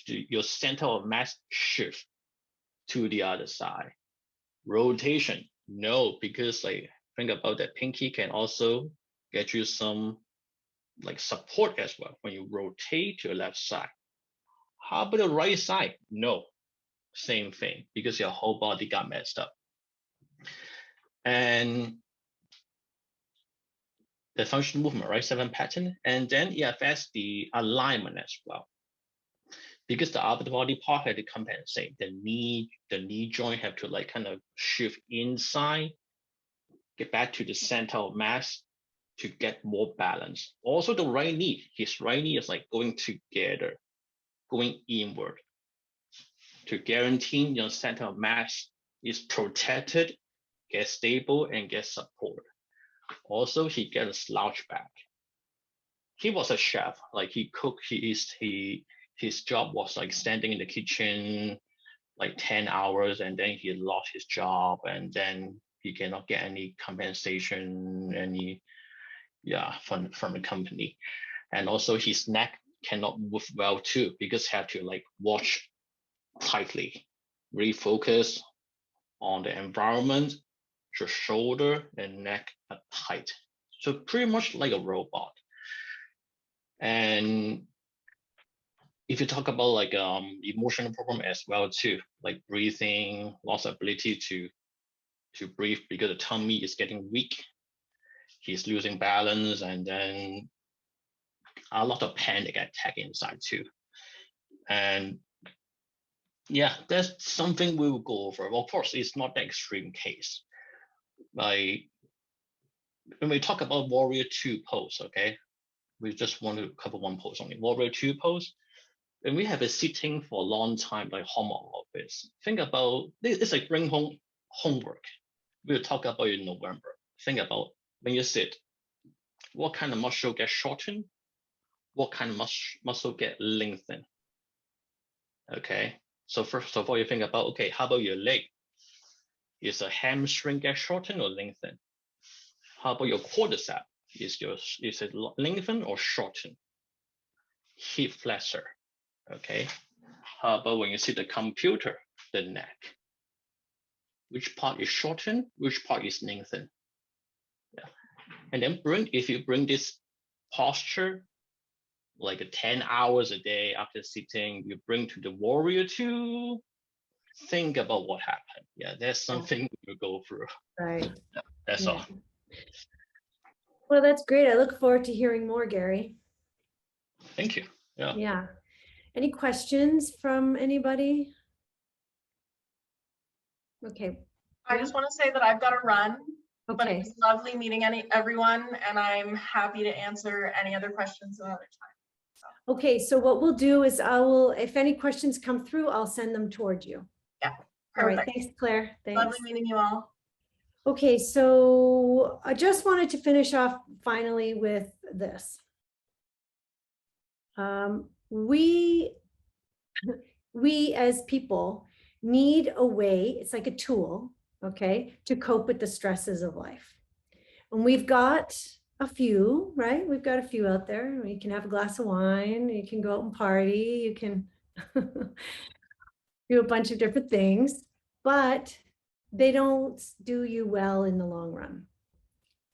Speaker 4: your center of mass shift to the other side. Rotation, no, because like think about that pinky can also get you some like support as well when you rotate to your left side. How about the right side? No, same thing, because your whole body got messed up. And the functional movement, right? 7 pattern. And then it affects the alignment as well. Because the upper body part had to compensate. The knee joint have to like kind of shift inside, get back to the center of mass to get more balance. Also the right knee, his right knee is like going together, going inward to guarantee your center of mass is protected, get stable, and get support. Also, he get a slouch back. He was a chef, like he cooked, his job was like standing in the kitchen like 10 hours, and then he lost his job, and then he cannot get any compensation, from the company. And also his neck cannot move well too, because he have to like watch tightly, refocus on the environment, your shoulder and neck are tight. So pretty much like a robot. And if you talk about like emotional problem as well too, like breathing, loss of ability to breathe because the tummy is getting weak, he's losing balance, and then a lot of panic attack inside too. And yeah, that's something we will go over. Well, of course, it's not the extreme case. Like when we talk about Warrior 2 pose, okay, we just want to cover one pose only. Warrior 2 pose. When we have a sitting for a long time, like home office, think about it's like bring home homework. We'll talk about it in November. Think about when you sit, what kind of muscle gets shortened, what kind of muscle get lengthened. Okay, so first of all, you think about, okay, how about your leg? Is a hamstring get shortened or lengthened? How about your quadricep? Is it lengthened or shortened? Hip flexor. Okay. How about when you see the computer, the neck? Which part is shortened? Which part is lengthened? Yeah. And then if you bring this posture, like 10 hours a day after sitting, you bring to the Warrior 2, think about what happened. Yeah, that's something we will go through.
Speaker 1: Right.
Speaker 4: Yeah, that's all.
Speaker 1: Well, that's great. I look forward to hearing more, Gary.
Speaker 4: Thank you. Yeah.
Speaker 1: Any questions from anybody? Okay.
Speaker 2: I just want to say that I've got to run, but it
Speaker 1: Okay.
Speaker 2: was lovely meeting everyone, and I'm happy to answer any other questions another time.
Speaker 1: Okay. So what we'll do is if any questions come through, I'll send them toward you.
Speaker 2: Yeah.
Speaker 1: All right.
Speaker 2: Perfect.
Speaker 1: Thanks, Claire. Thanks.
Speaker 2: Lovely meeting you all.
Speaker 1: Okay. So I just wanted to finish off finally with this. We as people need a way, it's like a tool, okay, to cope with the stresses of life. And we've got a few, right? We've got a few out there. You can have a glass of wine, you can go out and party, you can do a bunch of different things, but they don't do you well in the long run.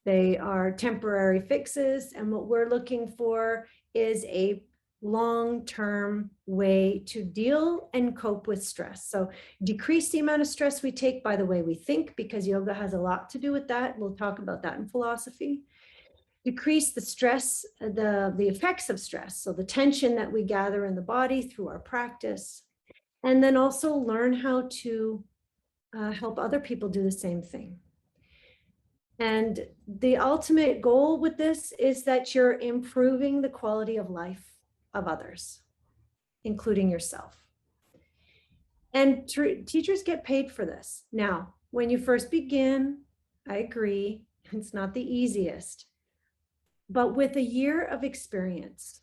Speaker 1: They are temporary fixes, and what we're looking for is a long-term way to deal and cope with stress. So decrease the amount of stress we take by the way we think, because yoga has a lot to do with that. We'll talk about that in philosophy. Decrease the stress, the effects of stress. So the tension that we gather in the body through our practice. And then also learn how to help other people do the same thing. And the ultimate goal with this is that you're improving the quality of life of others, including yourself. And teachers get paid for this. Now, when you first begin, I agree, it's not the easiest, but with a year of experience,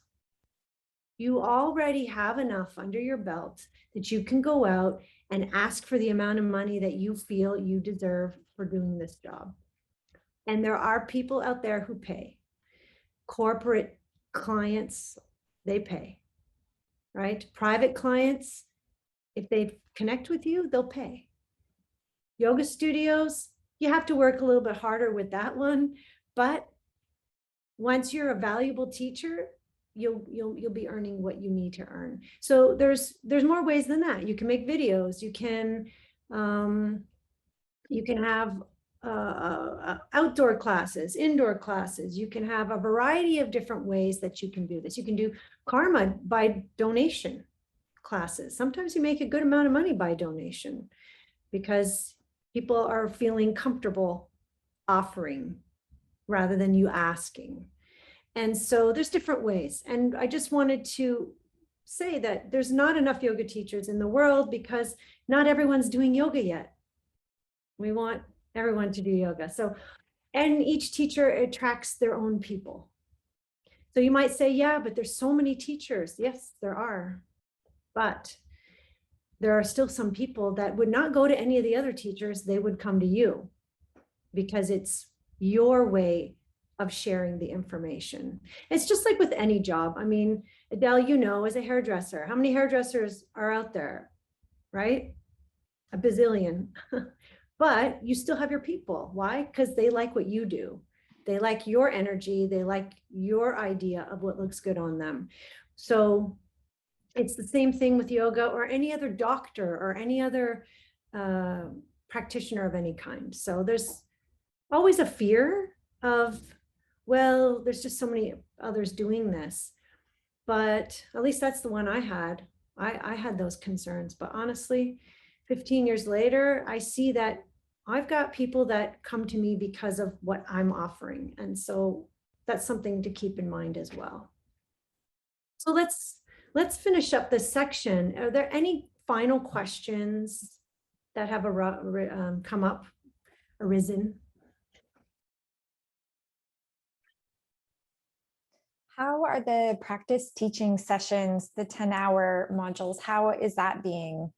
Speaker 1: you already have enough under your belt that you can go out and ask for the amount of money that you feel you deserve for doing this job. And there are people out there who pay. Corporate clients, they pay, right? Private clients, if they connect with you, they'll pay. Yoga studios, you have to work a little bit harder with that one, but once you're a valuable teacher, you'll be earning what you need to earn. So there's more ways than that. You can make videos, you can have outdoor classes, indoor classes. You can have a variety of different ways that you can do this. You can do karma by donation classes. Sometimes you make a good amount of money by donation because people are feeling comfortable offering rather than you asking. And so there's different ways. And I just wanted to say that there's not enough yoga teachers in the world because not everyone's doing yoga yet. We want everyone to do yoga. So, and each teacher attracts their own people. So you might say, yeah, but there's so many teachers. Yes, there are. But there are still some people that would not go to any of the other teachers. They would come to you because it's your way of sharing the information. It's just like with any job. I mean, Adele, you know, as a hairdresser, how many hairdressers are out there, right? A bazillion. But you still have your people. Why? Because they like what you do. They like your energy. They like your idea of what looks good on them. So it's the same thing with yoga or any other doctor or any other practitioner of any kind. So there's always a fear of, well, there's just so many others doing this. But at least that's the one I had. I had those concerns. But honestly, 15 years later, I see that I've got people that come to me because of what I'm offering. And so that's something to keep in mind as well. So let's finish up this section. Are there any final questions that have come up, arisen?
Speaker 5: How are the practice teaching sessions, the 10-hour modules, how is that being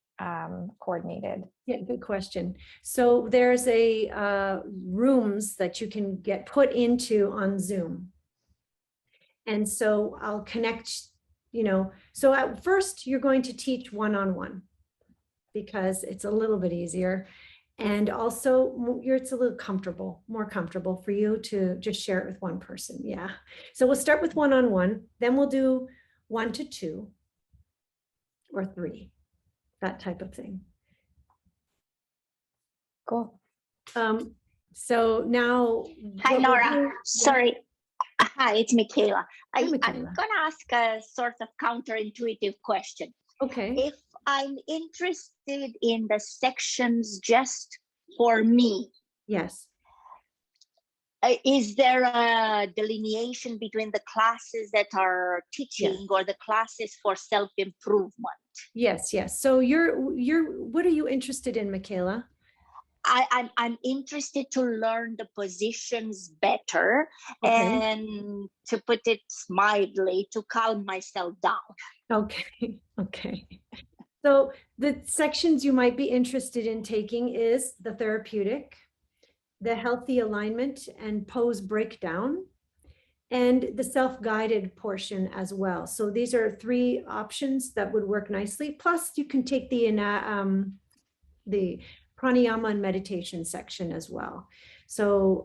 Speaker 5: coordinated?
Speaker 1: Yeah, good question. So there's rooms that you can get put into on Zoom. And so I'll connect, so at first you're going to teach one-on-one because it's a little bit easier. And also it's a little more comfortable for you to just share it with one person. Yeah. So we'll start with one-on-one, then we'll do 1 to 2 or 3, that type of thing.
Speaker 5: Cool.
Speaker 1: So now.
Speaker 7: Hi, Nora. Sorry. Hi, it's Michaela.
Speaker 1: Hi,
Speaker 7: I'm
Speaker 1: Michaela.
Speaker 7: going to ask a sort of counterintuitive question.
Speaker 1: Okay.
Speaker 7: If I'm interested in the sections just for me,
Speaker 1: Yes.
Speaker 7: Is there a delineation between the classes that are teaching or the classes for self-improvement?
Speaker 1: Yes, yes. So what are you interested in, Michaela?
Speaker 7: I'm interested to learn the positions better, and to put it mildly, to calm myself down.
Speaker 1: Okay, okay. So the sections you might be interested in taking is the therapeutic, the healthy alignment and pose breakdown, and the self-guided portion as well. So these are 3 options that would work nicely. Plus you can take the pranayama and meditation section as well. So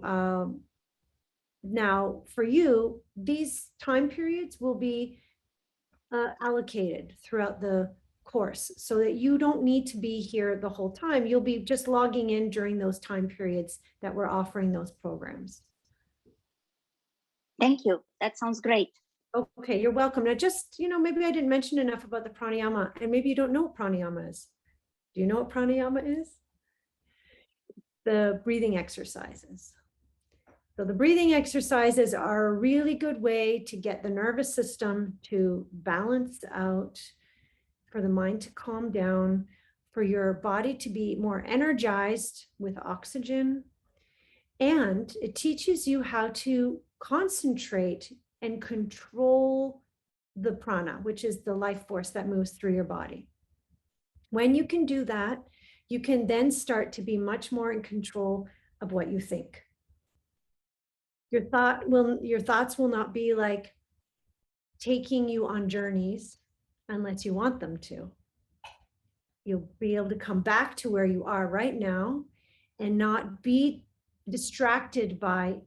Speaker 1: now for you, these time periods will be allocated throughout the course so that you don't need to be here the whole time. You'll be just logging in during those time periods that we're offering those programs.
Speaker 7: Thank you. That sounds great.
Speaker 1: Okay, you're welcome. Now just, maybe I didn't mention enough about the pranayama, and maybe you don't know what pranayama is. Do you know what pranayama is? The breathing exercises. So the breathing exercises are a really good way to get the nervous system to balance out, for the mind to calm down, for your body to be more energized with oxygen. And it teaches you how to concentrate and control the prana, which is the life force that moves through your body. When you can do that, you can then start to be much more in control of what you think. Your thoughts will not be like taking you on journeys unless you want them to. You'll be able to come back to where you are right now and not be distracted by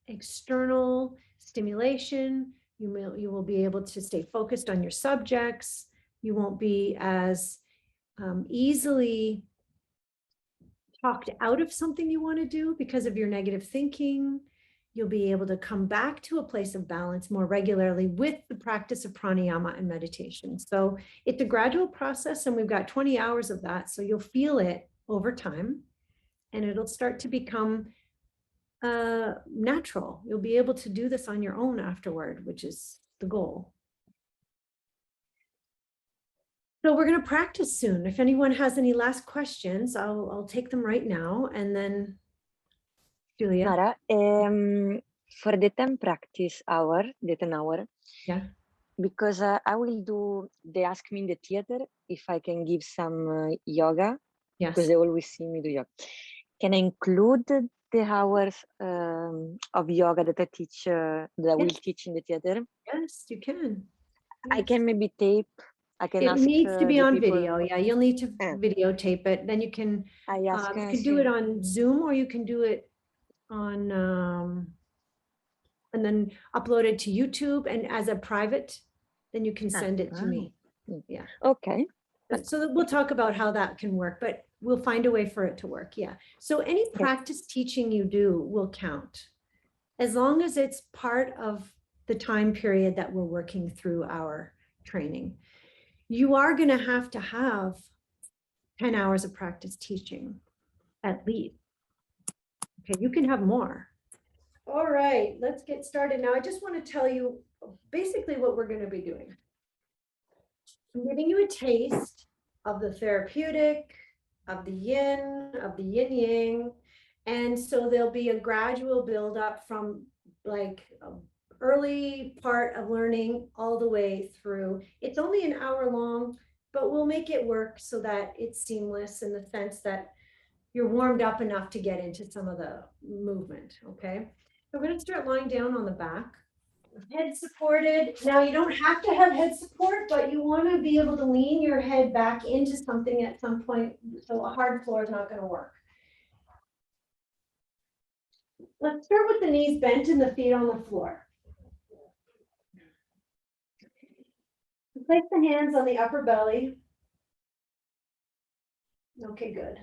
Speaker 1: external stimulation. You will be able to stay focused on your subjects. You won't be as easily talked out of something you want to do because of your negative thinking. You'll be able to come back to a place of balance more regularly with the practice of pranayama and meditation. So it's a gradual process, and we've got 20 hours of that. So you'll feel it over time, and it'll start to become natural. You'll be able to do this on your own afterward, which is the goal. So we're going to practice soon. If anyone has any last questions, I'll take them right now, and then Julia.
Speaker 8: Mara, for the 10 practice hour, the 10 hour,
Speaker 1: Yeah.
Speaker 8: because I will do, they ask me in the theater if I can give some yoga,
Speaker 1: Yes.
Speaker 8: because they always see me do yoga. Can I include the hours of yoga that I teach, that I will teach in the theater?
Speaker 1: Yes, you can.
Speaker 8: I
Speaker 1: Yes.
Speaker 8: can maybe tape. I can
Speaker 1: It
Speaker 8: ask
Speaker 1: needs to be
Speaker 8: the
Speaker 1: on
Speaker 8: people.
Speaker 1: video. Yeah, you'll need to videotape it. Then you can you can do it on Zoom, or you can do it on and then upload it to YouTube, and as a private, then you can send it to me. Yeah.
Speaker 8: Okay.
Speaker 1: So we'll talk about how that can work, but we'll find a way for it to work. Yeah. So any practice teaching you do will count, as long as it's part of the time period that we're working through our training. You are going to have 10 hours of practice teaching at least. Okay, you can have more. All right, let's get started. Now, I just want to tell you basically what we're going to be doing. I'm giving you a taste of the therapeutic, of the yin, of the yin yang. And so there'll be a gradual build up from like early part of learning all the way through. It's only an hour long, but we'll make it work so that it's seamless in the sense that you're warmed up enough to get into some of the movement, okay? So we're going to start lying down on the back. Head supported. Now you don't have to have head support, but you want to be able to lean your head back into something at some point, so a hard floor is not going to work. Let's start with the knees bent and the feet on the floor. Place the hands on the upper belly. Okay, good.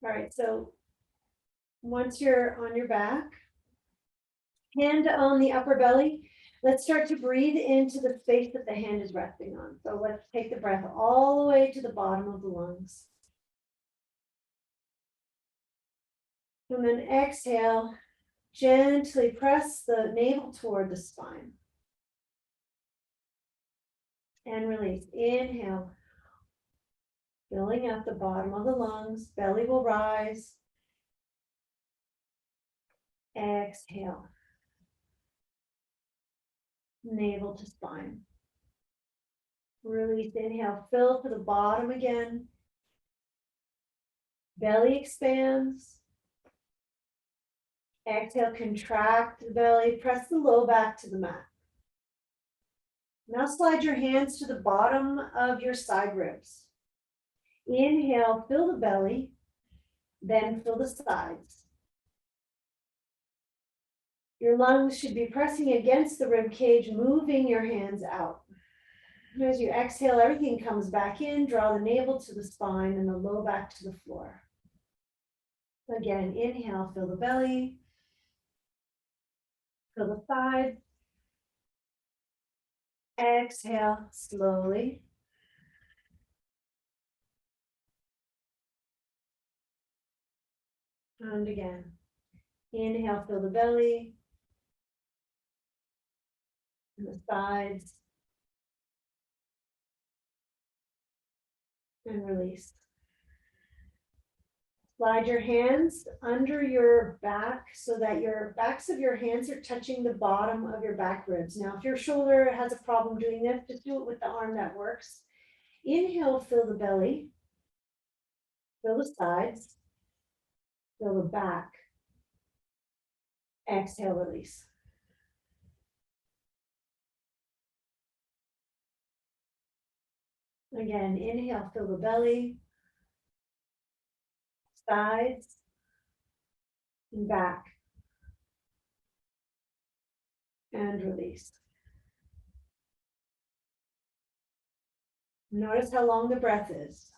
Speaker 1: All right, so once you're on your back, hand on the upper belly, let's start to breathe into the space that the hand is resting on. So let's take the breath all the way to the bottom of the lungs. And then exhale, gently press the navel toward the spine. And release. Inhale, filling up the bottom of the lungs, belly will rise. Exhale. Navel to spine. Release, inhale, fill to the bottom again. Belly expands. Exhale, contract the belly, press the low back to the mat. Now slide your hands to the bottom of your side ribs. Inhale, fill the belly, then fill the sides. Your lungs should be pressing against the rib cage, moving your hands out. As you exhale, everything comes back in. Draw the navel to the spine and the low back to the floor. Again, inhale, fill the belly, fill the sides. Exhale slowly. And again, inhale, fill the belly, and the sides, and release. Slide your hands under your back so that your backs of your hands are touching the bottom of your back ribs. Now, if your shoulder has a problem doing this, just do it with the arm that works. Inhale, fill the belly, fill the sides, fill the back. Exhale, release. Again, inhale, fill the belly, sides, and back. and release. Notice how long the breath is.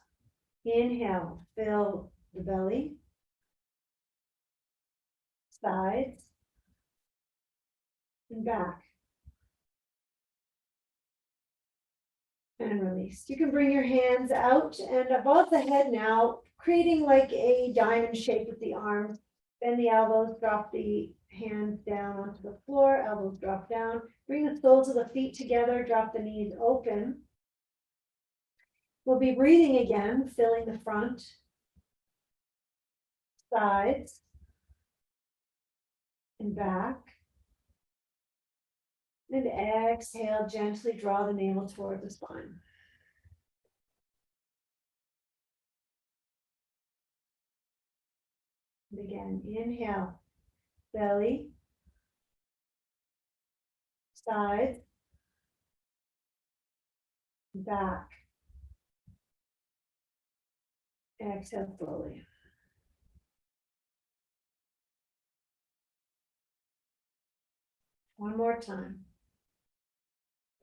Speaker 1: Inhale, fill the belly, sides, and back. And release. You can bring your hands out and above the head now, creating like a diamond shape with the arms. Bend the elbows, drop the hands down onto the floor, elbows drop down. Bring the soles of the feet together, drop the knees open. We'll be breathing again, filling the front, sides, and back. And exhale, gently draw the navel toward the spine. And again, inhale, belly, sides, back. Exhale slowly. One more time.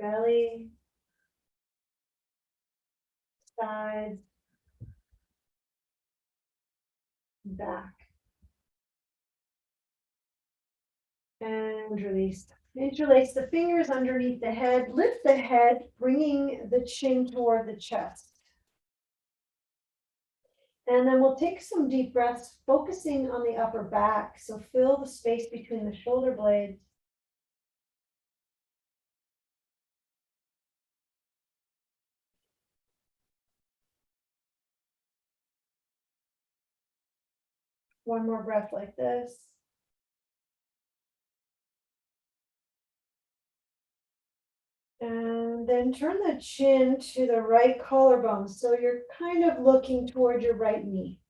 Speaker 1: Belly, sides, back. And release. Interlace the fingers underneath the head. Lift the head, bringing the chin toward the chest. And then we'll take some deep breaths, focusing on the upper back. So fill the space between the shoulder blades. One more breath like this. And then turn the chin to the right collarbone. So you're kind of looking toward your right knee.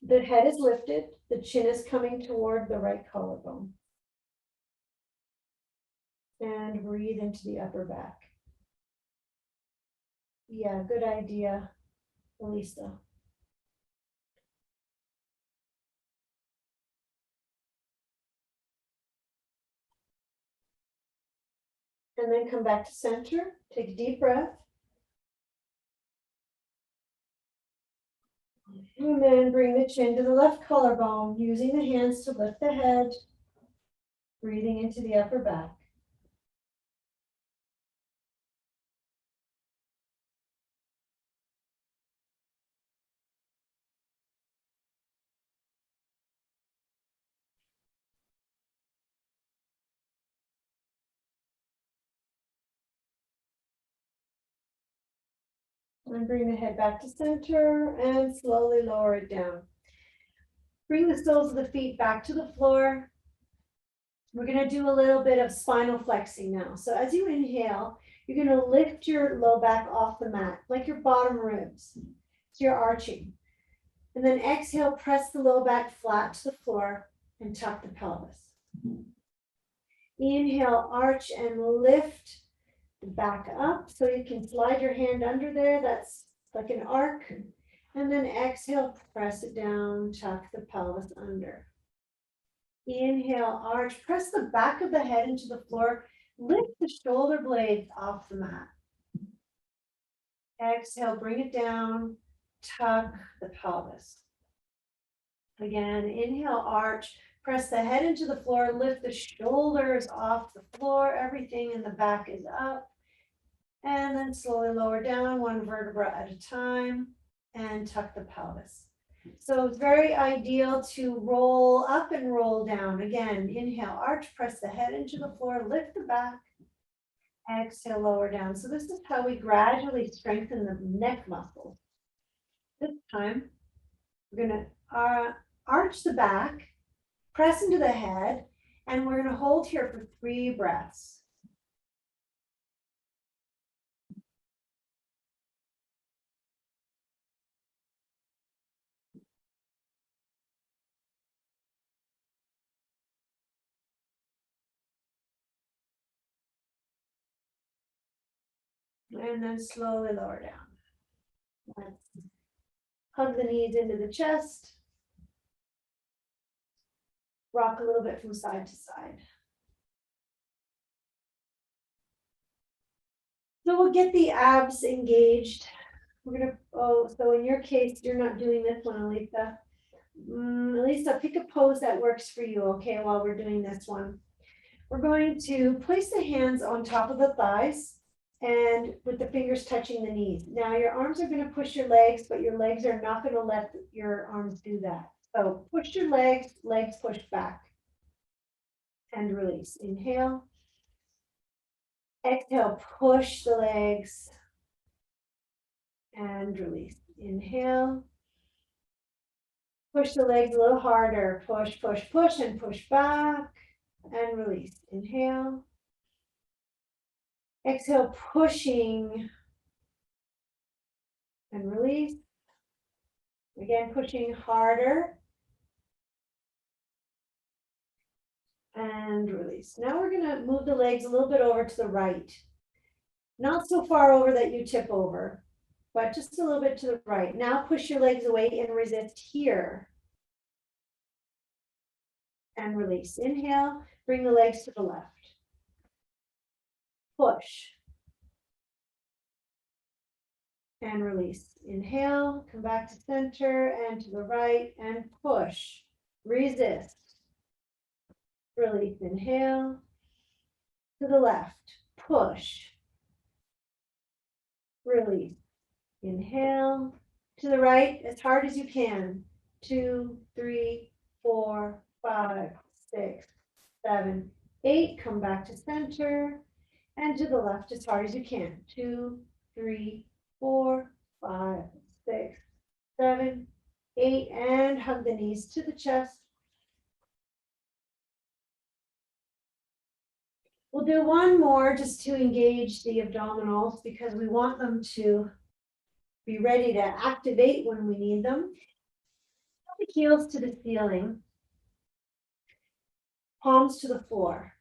Speaker 1: The head is lifted, the chin is coming toward the right collarbone. And breathe into the upper back. Yeah, good idea, Elisa. And then come back to center. Take a deep breath. And then bring the chin to the left collarbone, using the hands to lift the head, breathing into the upper back. And bring the head back to center and slowly lower it down. Bring the soles of the feet back to the floor. We're going to do a little bit of spinal flexing now. So as you inhale, you're going to lift your low back off the mat, like your bottom ribs. So you're arching. And then exhale, press the low back flat to the floor and tuck the pelvis. Inhale, arch and lift the back up. So you can slide your hand under there. That's like an arc. And then exhale, press it down, tuck the pelvis under. Inhale, arch, press the back of the head into the floor, lift the shoulder blades off the mat. Exhale, bring it down, tuck the pelvis. Again, inhale, arch, press the head into the floor, lift the shoulders off the floor, everything in the back is up. And then slowly lower down, one vertebra at a time, and tuck the pelvis. So it's very ideal to roll up and roll down. Again, inhale, arch, press the head into the floor, lift the back, exhale, lower down. So this is how we gradually strengthen the neck muscles. This time, we're going to arch the back, press into the head, and we're going to hold here for 3 breaths. And then slowly lower down. Let's hug the knees into the chest. Rock a little bit from side to side. So we'll get the abs engaged. We're gonna, oh, so in your case, you're not doing this one, Alisa. Alisa, pick a pose that works for you, okay, while we're doing this one. We're going to place the hands on top of the thighs and with the fingers touching the knees. Now your arms are gonna push your legs, but your legs are not gonna let your arms do that. So push your legs, legs push back. And release. Inhale. Exhale, push the legs and release. Inhale. Push the legs a little harder. Push, push, push, and push back and release. Inhale. Exhale, pushing and release. Again, pushing harder and release. Now we're going to move the legs a little bit over to the right. Not so far over that you tip over, but just a little bit to the right. Now push your legs away and resist here. And release. Inhale, bring the legs to the left. Push. And release. Inhale, come back to center and to the right and push. Resist. Release. Inhale. To the left. Push. Release. Inhale. To the right as hard as you can. 2, 3, 4, 5, 6, 7, 8. Come back to center and to the left as hard as you can. 2, 3, 4, 5, 6, 7, 8. And hug the knees to the chest. We'll do one more just to engage the abdominals because we want them to be ready to activate when we need them. The heels to the ceiling. Palms to the floor.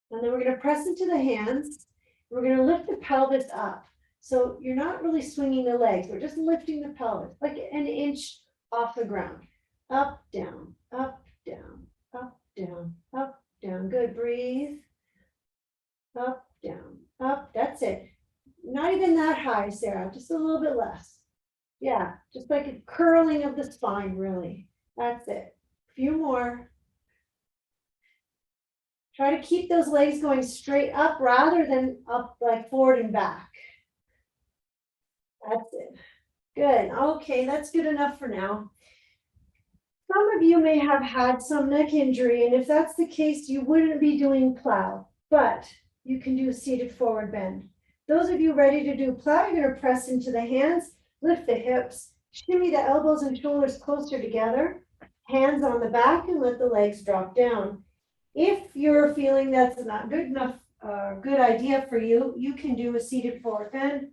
Speaker 1: And then we're going to press into the hands. We're going to lift the pelvis up. So you're not really swinging the legs. We're just lifting the pelvis like an inch off the ground. Up, down, up, down, up, down, up, down. Good. Breathe. Up, down, up. That's it. Not even that high, Sarah. Just a little bit less. Yeah. Just like a curling of the spine, really. That's it. A few more. Try to keep those legs going straight up rather than up like forward and back. That's it. Good. Okay, that's good enough for now. Some of you may have had some neck injury, and if that's the case, you wouldn't be doing plow, but you can do a seated forward bend. Those of you ready to do plow, you're going to press into the hands, lift the hips, shimmy the elbows and shoulders closer together, hands on the back, and let the legs drop down. If you're feeling that's not good enough, good idea for you, you can do a seated forward bend.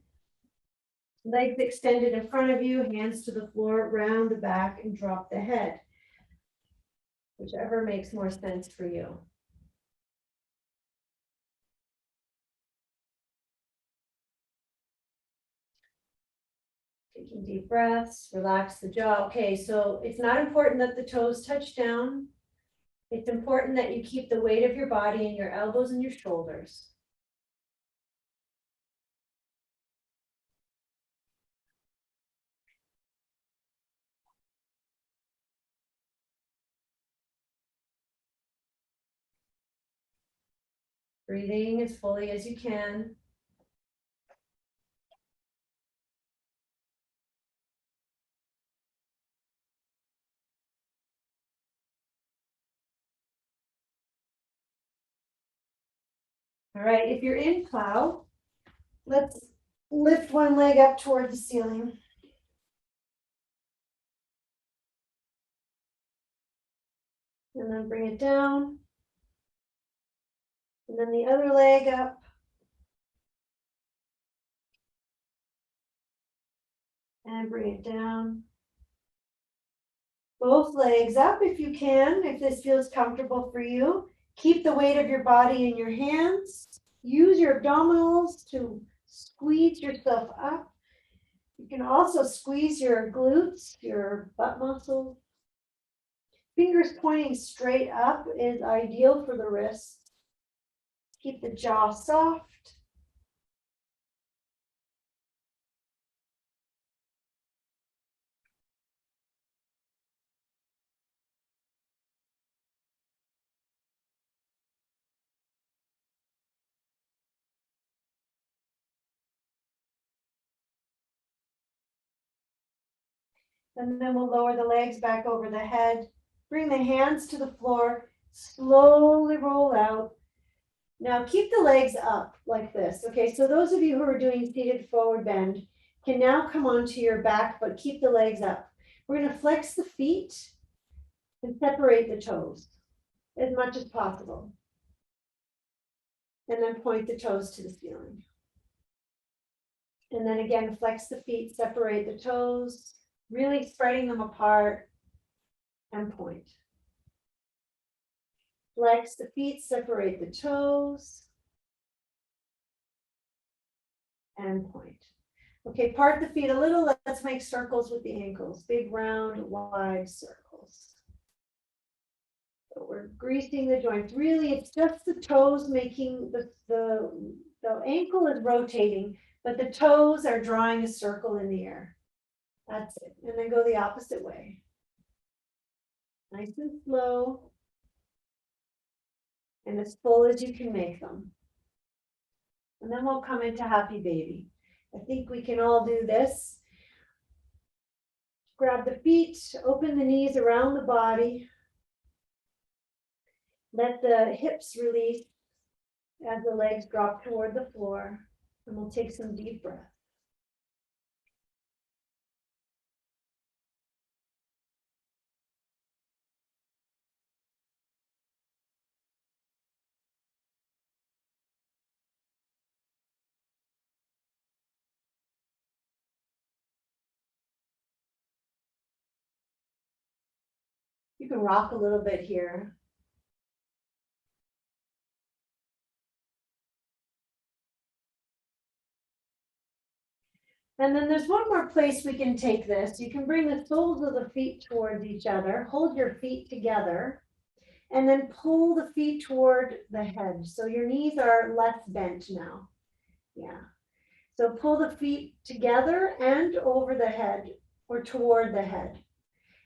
Speaker 1: Legs extended in front of you, hands to the floor, round the back, and drop the head. Whichever makes more sense for you. Taking deep breaths, relax the jaw. Okay, so it's not important that the toes touch down. It's important that you keep the weight of your body in your elbows and your shoulders. Breathing as fully as you can. All right, if you're in plow, let's lift one leg up toward the ceiling. And then bring it down. And then the other leg up. And bring it down. Both legs up if you can, if this feels comfortable for you. Keep the weight of your body in your hands. Use your abdominals to squeeze yourself up. You can also squeeze your glutes, your butt muscles. Fingers pointing straight up is ideal for the wrists. Keep the jaw soft. And then we'll lower the legs back over the head. Bring the hands to the floor. Slowly roll out. Now keep the legs up like this. Okay, so those of you who are doing seated forward bend can now come onto your back, but keep the legs up. We're going to flex the feet and separate the toes as much as possible. And then point the toes to the ceiling. And then again, flex the feet, separate the toes, really spreading them apart and point. Flex the feet, separate the toes and point. Okay, part the feet a little. Let's make circles with the ankles. Big, round, wide circles. So we're greasing the joints. Really, it's just the toes making the ankle is rotating, but the toes are drawing a circle in the air. That's it. And then go the opposite way. Nice and slow. And as full as you can make them. And then we'll come into happy baby. I think we can all do this. Grab the feet, open the knees around the body. Let the hips release as the legs drop toward the floor. And we'll take some deep breaths. You can rock a little bit here. And then there's one more place we can take this. You can bring the soles of the feet towards each other, hold your feet together, and then pull the feet toward the head. So your knees are less bent now. Yeah. So pull the feet together and over the head or toward the head.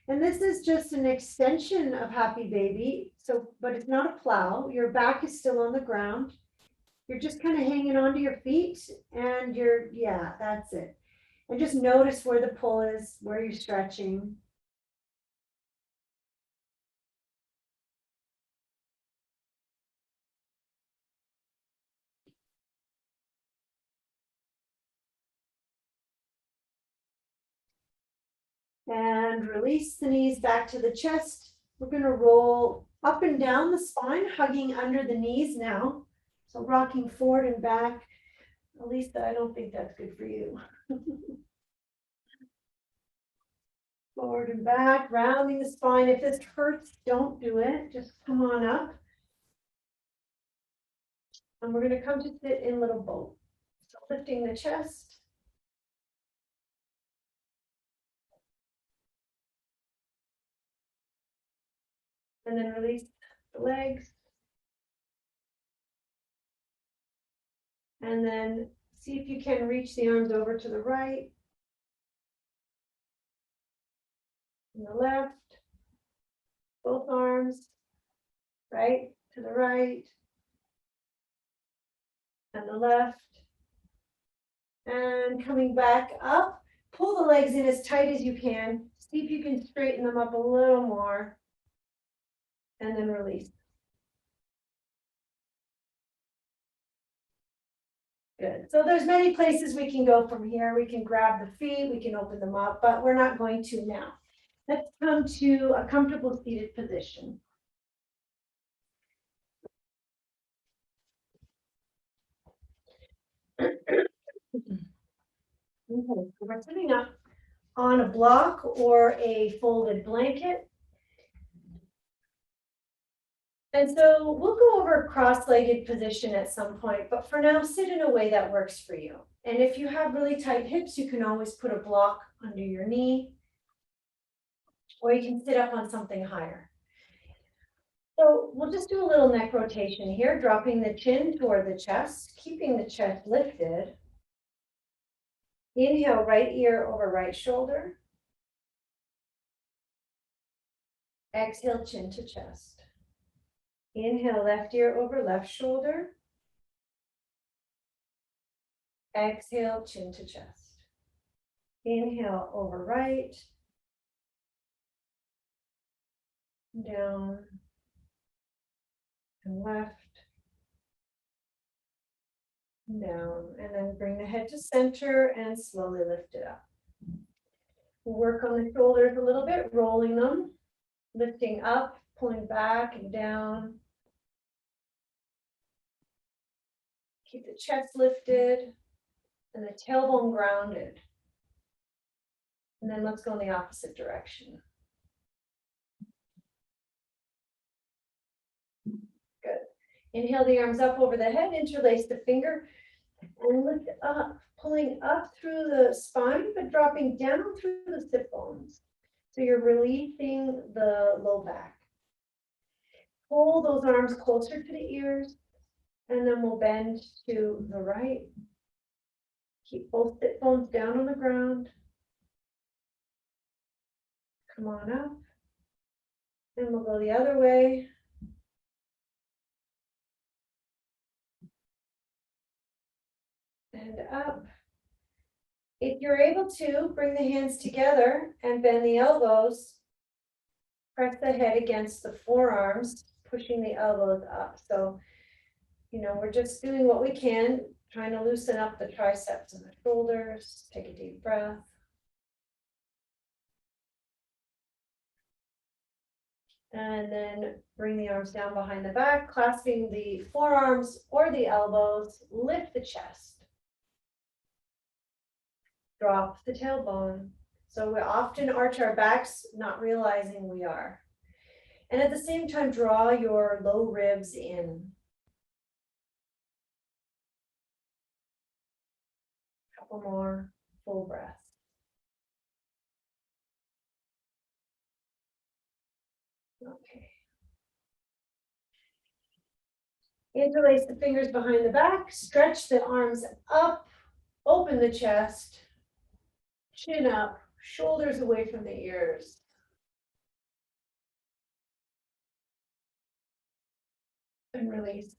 Speaker 1: And this is just an extension of happy baby. So, but it's not a plow. Your back is still on the ground. You're just kind of hanging onto your feet and yeah, that's it. And just notice where the pull is, where you're stretching. And release the knees back to the chest. We're going to roll up and down the spine, hugging under the knees now. So rocking forward and back. Lisa, I don't think that's good for you. Forward and back, rounding the spine. If this hurts, don't do it. Just come on up. And we're going to come to sit in little boat. So lifting the chest. And then release the legs. And then see if you can reach the arms over to the right. And the left. Both arms. Right to the right. And the left. And coming back up. Pull the legs in as tight as you can. See if you can straighten them up a little more. And then release. Good. So there's many places we can go from here. We can grab the feet, we can open them up, but we're not going to now. Let's come to a comfortable seated position. Okay, so we're sitting up on a block or a folded blanket. And so we'll go over a cross-legged position at some point, but for now, sit in a way that works for you. And if you have really tight hips, you can always put a block under your knee, or you can sit up on something higher. So we'll just do a little neck rotation here, dropping the chin toward the chest, keeping the chest lifted. Inhale, right ear over right shoulder. Exhale, chin to chest. Inhale, left ear over left shoulder. Exhale, chin to chest. Inhale, over right. down, and left, and down, and then bring the head to center and slowly lift it up. We'll work on the shoulders a little bit, rolling them, lifting up, pulling back and down. Keep the chest lifted and the tailbone grounded. And then let's go in the opposite direction. Good. Inhale the arms up over the head, interlace the finger, and lift up, pulling up through the spine, but dropping down through the sit bones. So you're releasing the low back. Pull those arms closer to the ears, and then we'll bend to the right. Keep both sit bones down on the ground. Come on up. And we'll go the other way. And up. If you're able to, bring the hands together and bend the elbows. Press the head against the forearms, pushing the elbows up. So, we're just doing what we can, trying to loosen up the triceps and the shoulders. Take a deep breath. And then bring the arms down behind the back, clasping the forearms or the elbows, lift the chest. Drop the tailbone. So we often arch our backs, not realizing we are. And at the same time, draw your low ribs in. Couple more full breaths. Okay. Interlace the fingers behind the back, stretch the arms up, open the chest, chin up, shoulders away from the ears. And release.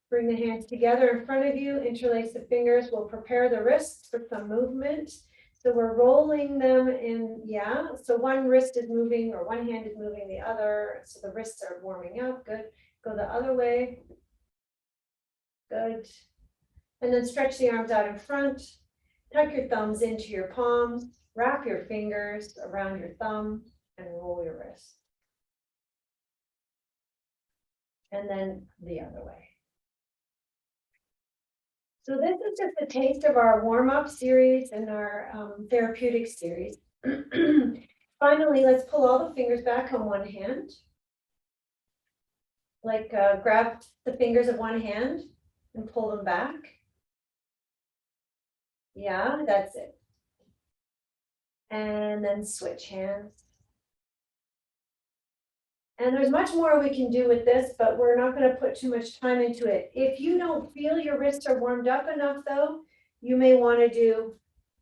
Speaker 1: Bring the hands together in front of you, interlace the fingers. We'll prepare the wrists for some movement. So we're rolling them in, so one wrist is moving or one hand is moving the other. So the wrists are warming up, good. Go the other way, good. And then stretch the arms out in front. Tuck your thumbs into your palms, wrap your fingers around your thumb and roll your wrist. And then the other way. So this is just a taste of our warm-up series and our therapeutic series. Finally, let's pull all the fingers back on one hand. Like grab the fingers of one hand and pull them back. Yeah, that's it. And then switch hands. And there's much more we can do with this, but we're not going to put too much time into it. If you don't feel your wrists are warmed up enough, though, you may want to do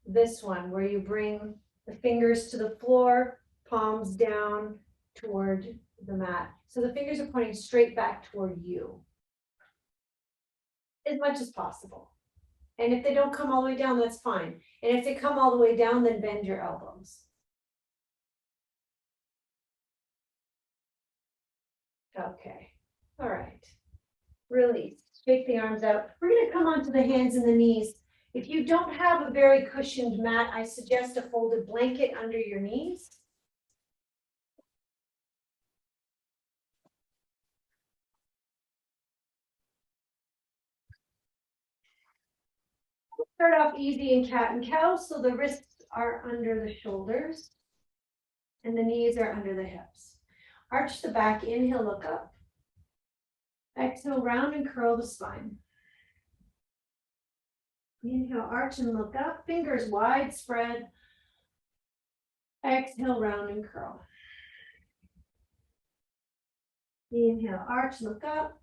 Speaker 1: this one where you bring the fingers to the floor, palms down toward the mat. So the fingers are pointing straight back toward you as much as possible. And if they don't come all the way down, that's fine. And if they come all the way down, then bend your elbows. Okay, all right. Release, shake the arms out. We're gonna come onto the hands and the knees. If you don't have a very cushioned mat, I suggest a folded blanket under your knees. Start off easy in cat and cow, so the wrists are under the shoulders and the knees are under the hips. Arch the back, inhale, look up. Exhale, round and curl the spine. Inhale, arch and look up, fingers wide spread. Exhale, round and curl. Inhale, arch, look up.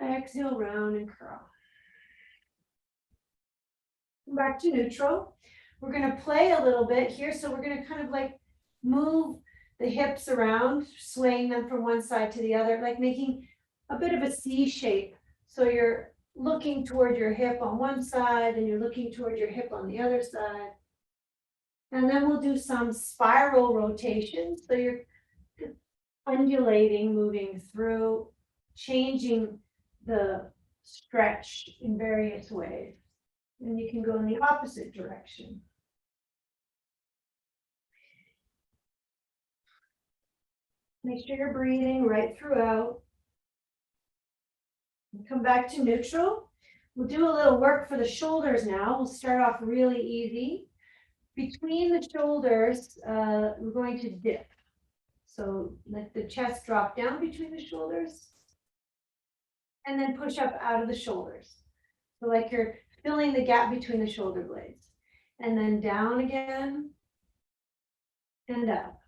Speaker 1: Exhale, round and curl. Back to neutral. We're going to play a little bit here. So we're going to kind of like move the hips around, swaying them from one side to the other, like making a bit of a C shape. So you're looking toward your hip on one side and you're looking toward your hip on the other side. And then we'll do some spiral rotations. So you're undulating, moving through, changing the stretch in various ways. And you can go in the opposite direction. Make sure you're breathing right throughout. Come back to neutral. We'll do a little work for the shoulders now. We'll start off really easy. Between the shoulders, we're going to dip. So let the chest drop down between the shoulders and then push up out of the shoulders. So like you're filling the gap between the shoulder blades. And then down again and up.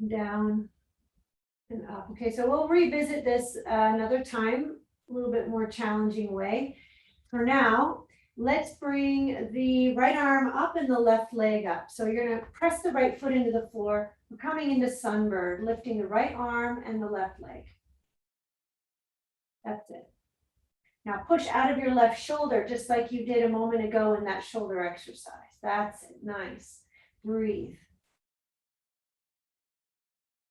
Speaker 1: Down and up. Okay, so we'll revisit this another time, a little bit more challenging way. For now, let's bring the right arm up and the left leg up. So you're going to press the right foot into the floor. We're coming into sunbird, lifting the right arm and the left leg. That's it. Now push out of your left shoulder, just like you did a moment ago in that shoulder exercise. That's it. Nice. Breathe.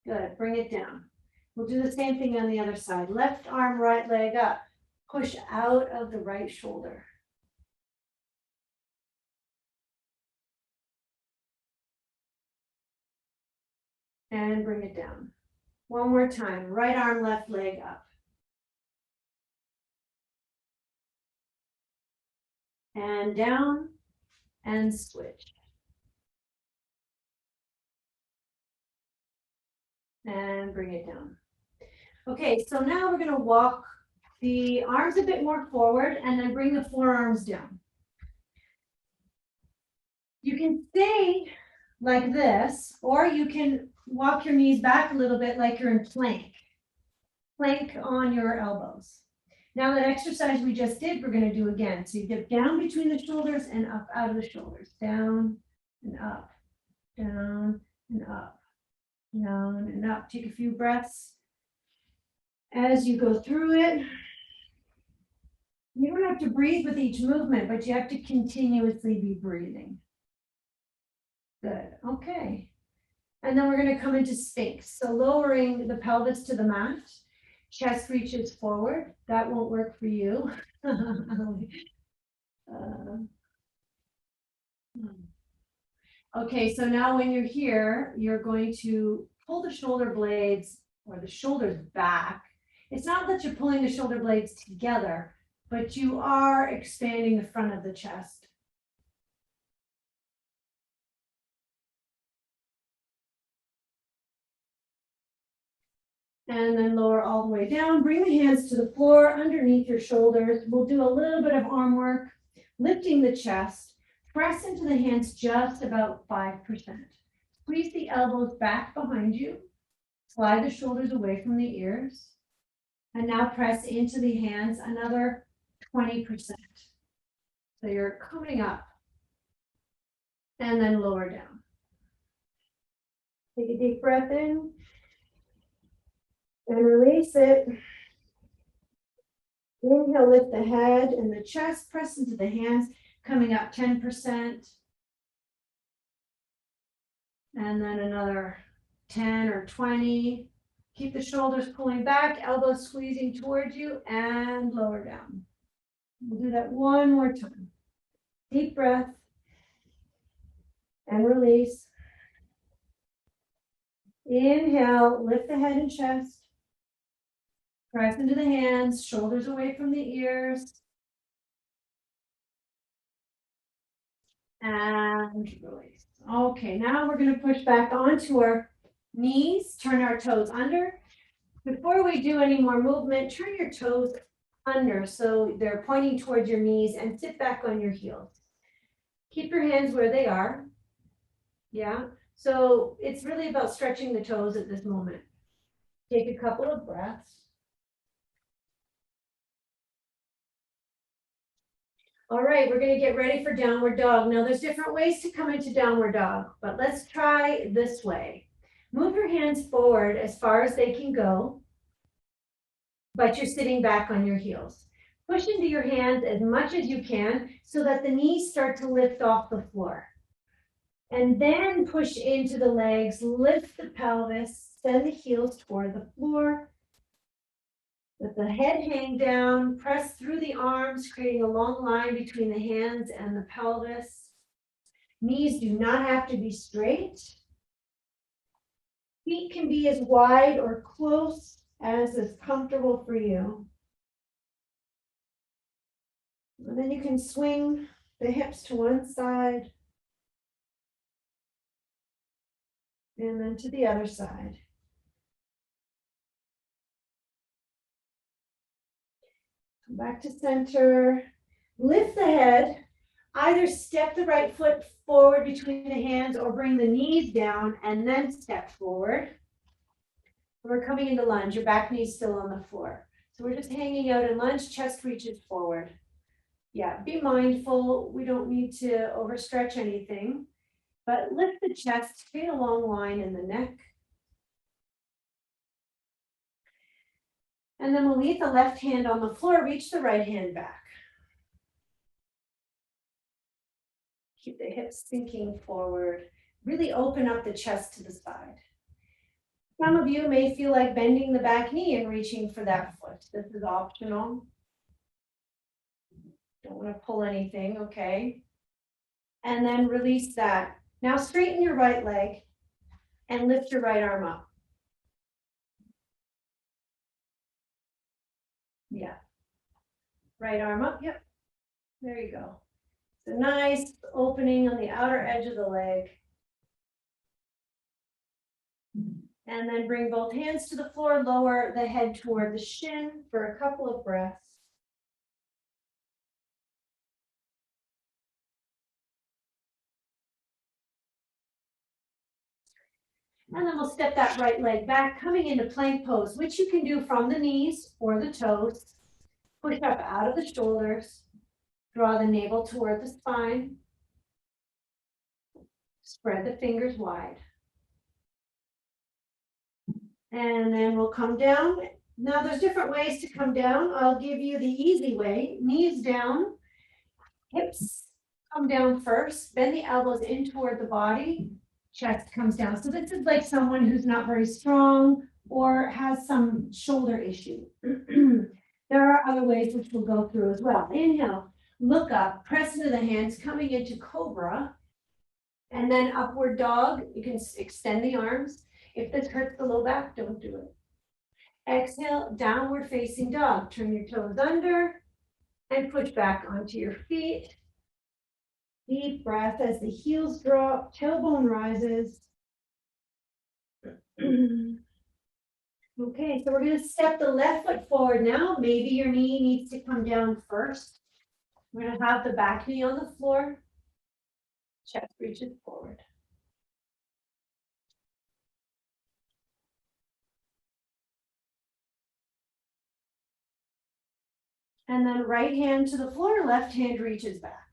Speaker 1: Good. Bring it down. We'll do the same thing on the other side. Left arm, right leg up. Push out of the right shoulder. And bring it down. One more time. Right arm, left leg up. And down and switch. And bring it down. Okay, so now we're going to walk the arms a bit more forward and then bring the forearms down. You can stay like this, or you can walk your knees back a little bit like you're in plank. Plank on your elbows. Now that exercise we just did, we're going to do again. So you dip down between the shoulders and up out of the shoulders. Down and up, down and up, down and up. Take a few breaths. As you go through it, you don't have to breathe with each movement, but you have to continuously be breathing. Good. Okay. And then we're going to come into Sphinx. So lowering the pelvis to the mat, chest reaches forward. That won't work for you. Okay, so now when you're here, you're going to pull the shoulder blades or the shoulders back. It's not that you're pulling the shoulder blades together, but you are expanding the front of the chest. And then lower all the way down. Bring the hands to the floor underneath your shoulders. We'll do a little bit of arm work, lifting the chest. Press into the hands just about 5%. Squeeze the elbows back behind you. Slide the shoulders away from the ears. And now press into the hands another 20%. So you're coming up and then lower down. Take a deep breath in and release it. Inhale, lift the head and the chest, press into the hands, coming up 10%. And then another 10 or 20. Keep the shoulders pulling back, elbows squeezing towards you, and lower down. We'll do that one more time. Deep breath and release. Inhale, lift the head and chest. Press into the hands, shoulders away from the ears. And release. Okay, now we're going to push back onto our knees, turn our toes under. Before we do any more movement, turn your toes under so they're pointing towards your knees and sit back on your heels. Keep your hands where they are. Yeah, so it's really about stretching the toes at this moment. Take a couple of breaths. All right, we're going to get ready for downward dog. Now there's different ways to come into downward dog, but let's try this way. Move your hands forward as far as they can go, but you're sitting back on your heels. Push into your hands as much as you can so that the knees start to lift off the floor. And then push into the legs, lift the pelvis, send the heels toward the floor. Let the head hang down, press through the arms, creating a long line between the hands and the pelvis. Knees do not have to be straight. Feet can be as wide or close as is comfortable for you. And then you can swing the hips to one side and then to the other side. Come back to center. Lift the head. Either step the right foot forward between the hands or bring the knees down and then step forward. We're coming into lunge. Your back knee is still on the floor. So we're just hanging out in lunge, chest reaches forward. Yeah, be mindful. We don't need to overstretch anything, but lift the chest, create a long line in the neck. And then we'll leave the left hand on the floor, reach the right hand back. Keep the hips sinking forward. Really open up the chest to the side. Some of you may feel like bending the back knee and reaching for that foot. This is optional. Don't want to pull anything, okay? And then release that. Now straighten your right leg and lift your right arm up. Yeah. Right arm up, yep. There you go. It's a nice opening on the outer edge of the leg. And then bring both hands to the floor, lower the head toward the shin for a couple of breaths. And then we'll step that right leg back, coming into plank pose, which you can do from the knees or the toes. Push up out of the shoulders. Draw the navel toward the spine. Spread the fingers wide. And then we'll come down. Now there's different ways to come down. I'll give you the easy way. Knees down, hips come down first, bend the elbows in toward the body, chest comes down. So this is like someone who's not very strong or has some shoulder issue. There are other ways which we'll go through as well. Inhale, look up, press into the hands, coming into cobra, and then upward dog. You can extend the arms. If this hurts the low back, don't do it. Exhale, downward facing dog. Turn your toes under and push back onto your feet. Deep breath as the heels drop, tailbone rises. Okay, so we're going to step the left foot forward now. Maybe your knee needs to come down first. We're going to have the back knee on the floor. Chest reaches forward. And then right hand to the floor, left hand reaches back.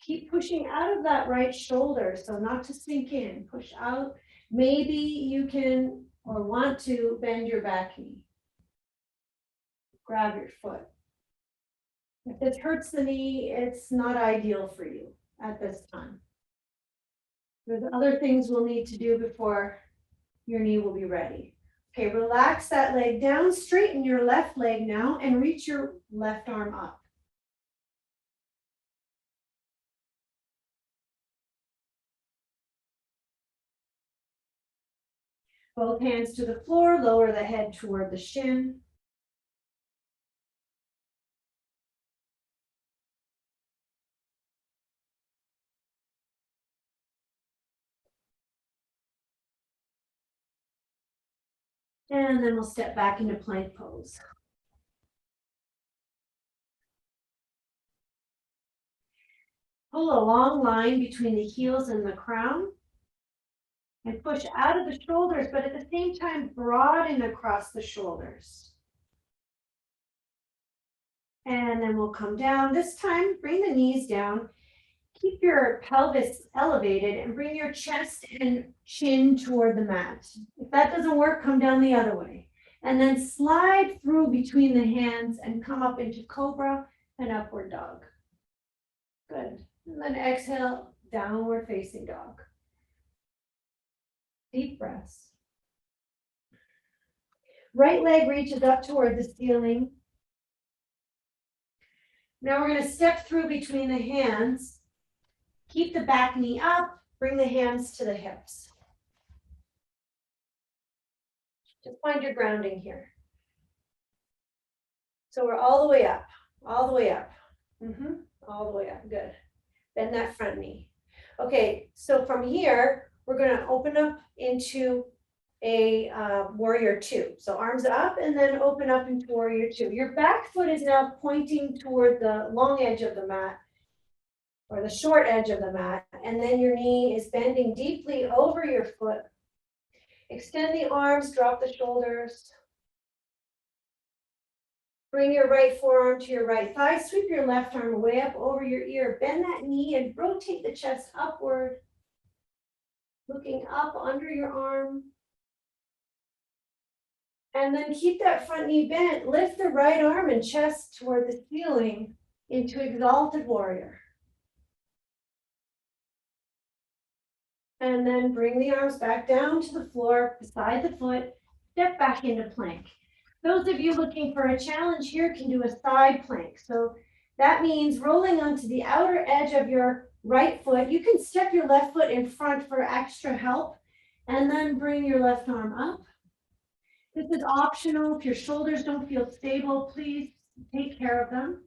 Speaker 1: Keep pushing out of that right shoulder, so not to sink in. Push out. Maybe you can or want to bend your back knee. Grab your foot. If this hurts the knee, it's not ideal for you at this time. There's other things we'll need to do before your knee will be ready. Okay, relax that leg down, straighten your left leg now, and reach your left arm up. Both hands to the floor, lower the head toward the shin. And then we'll step back into plank pose. Pull a long line between the heels and the crown. And push out of the shoulders, but at the same time, broaden across the shoulders. And then we'll come down. This time, bring the knees down. Keep your pelvis elevated and bring your chest and chin toward the mat. If that doesn't work, come down the other way. And then slide through between the hands and come up into cobra and upward dog. Good. And then exhale, downward facing dog. Deep breaths. Right leg reaches up toward the ceiling. Now we're going to step through between the hands. Keep the back knee up, bring the hands to the hips. Just find your grounding here. So we're all the way up, all the way up. All the way up, good. Bend that front knee. Okay, so from here, we're going to open up into a warrior two. So arms up and then open up into warrior two. Your back foot is now pointing toward the long edge of the mat or the short edge of the mat. And then your knee is bending deeply over your foot. Extend the arms, drop the shoulders. Bring your right forearm to your right thigh. Sweep your left arm way up over your ear. Bend that knee and rotate the chest upward. Looking up under your arm. And then keep that front knee bent. Lift the right arm and chest toward the ceiling into exalted warrior. And then bring the arms back down to the floor beside the foot. Step back into plank. Those of you looking for a challenge here can do a side plank. So that means rolling onto the outer edge of your right foot. You can step your left foot in front for extra help and then bring your left arm up. This is optional. If your shoulders don't feel stable, please take care of them.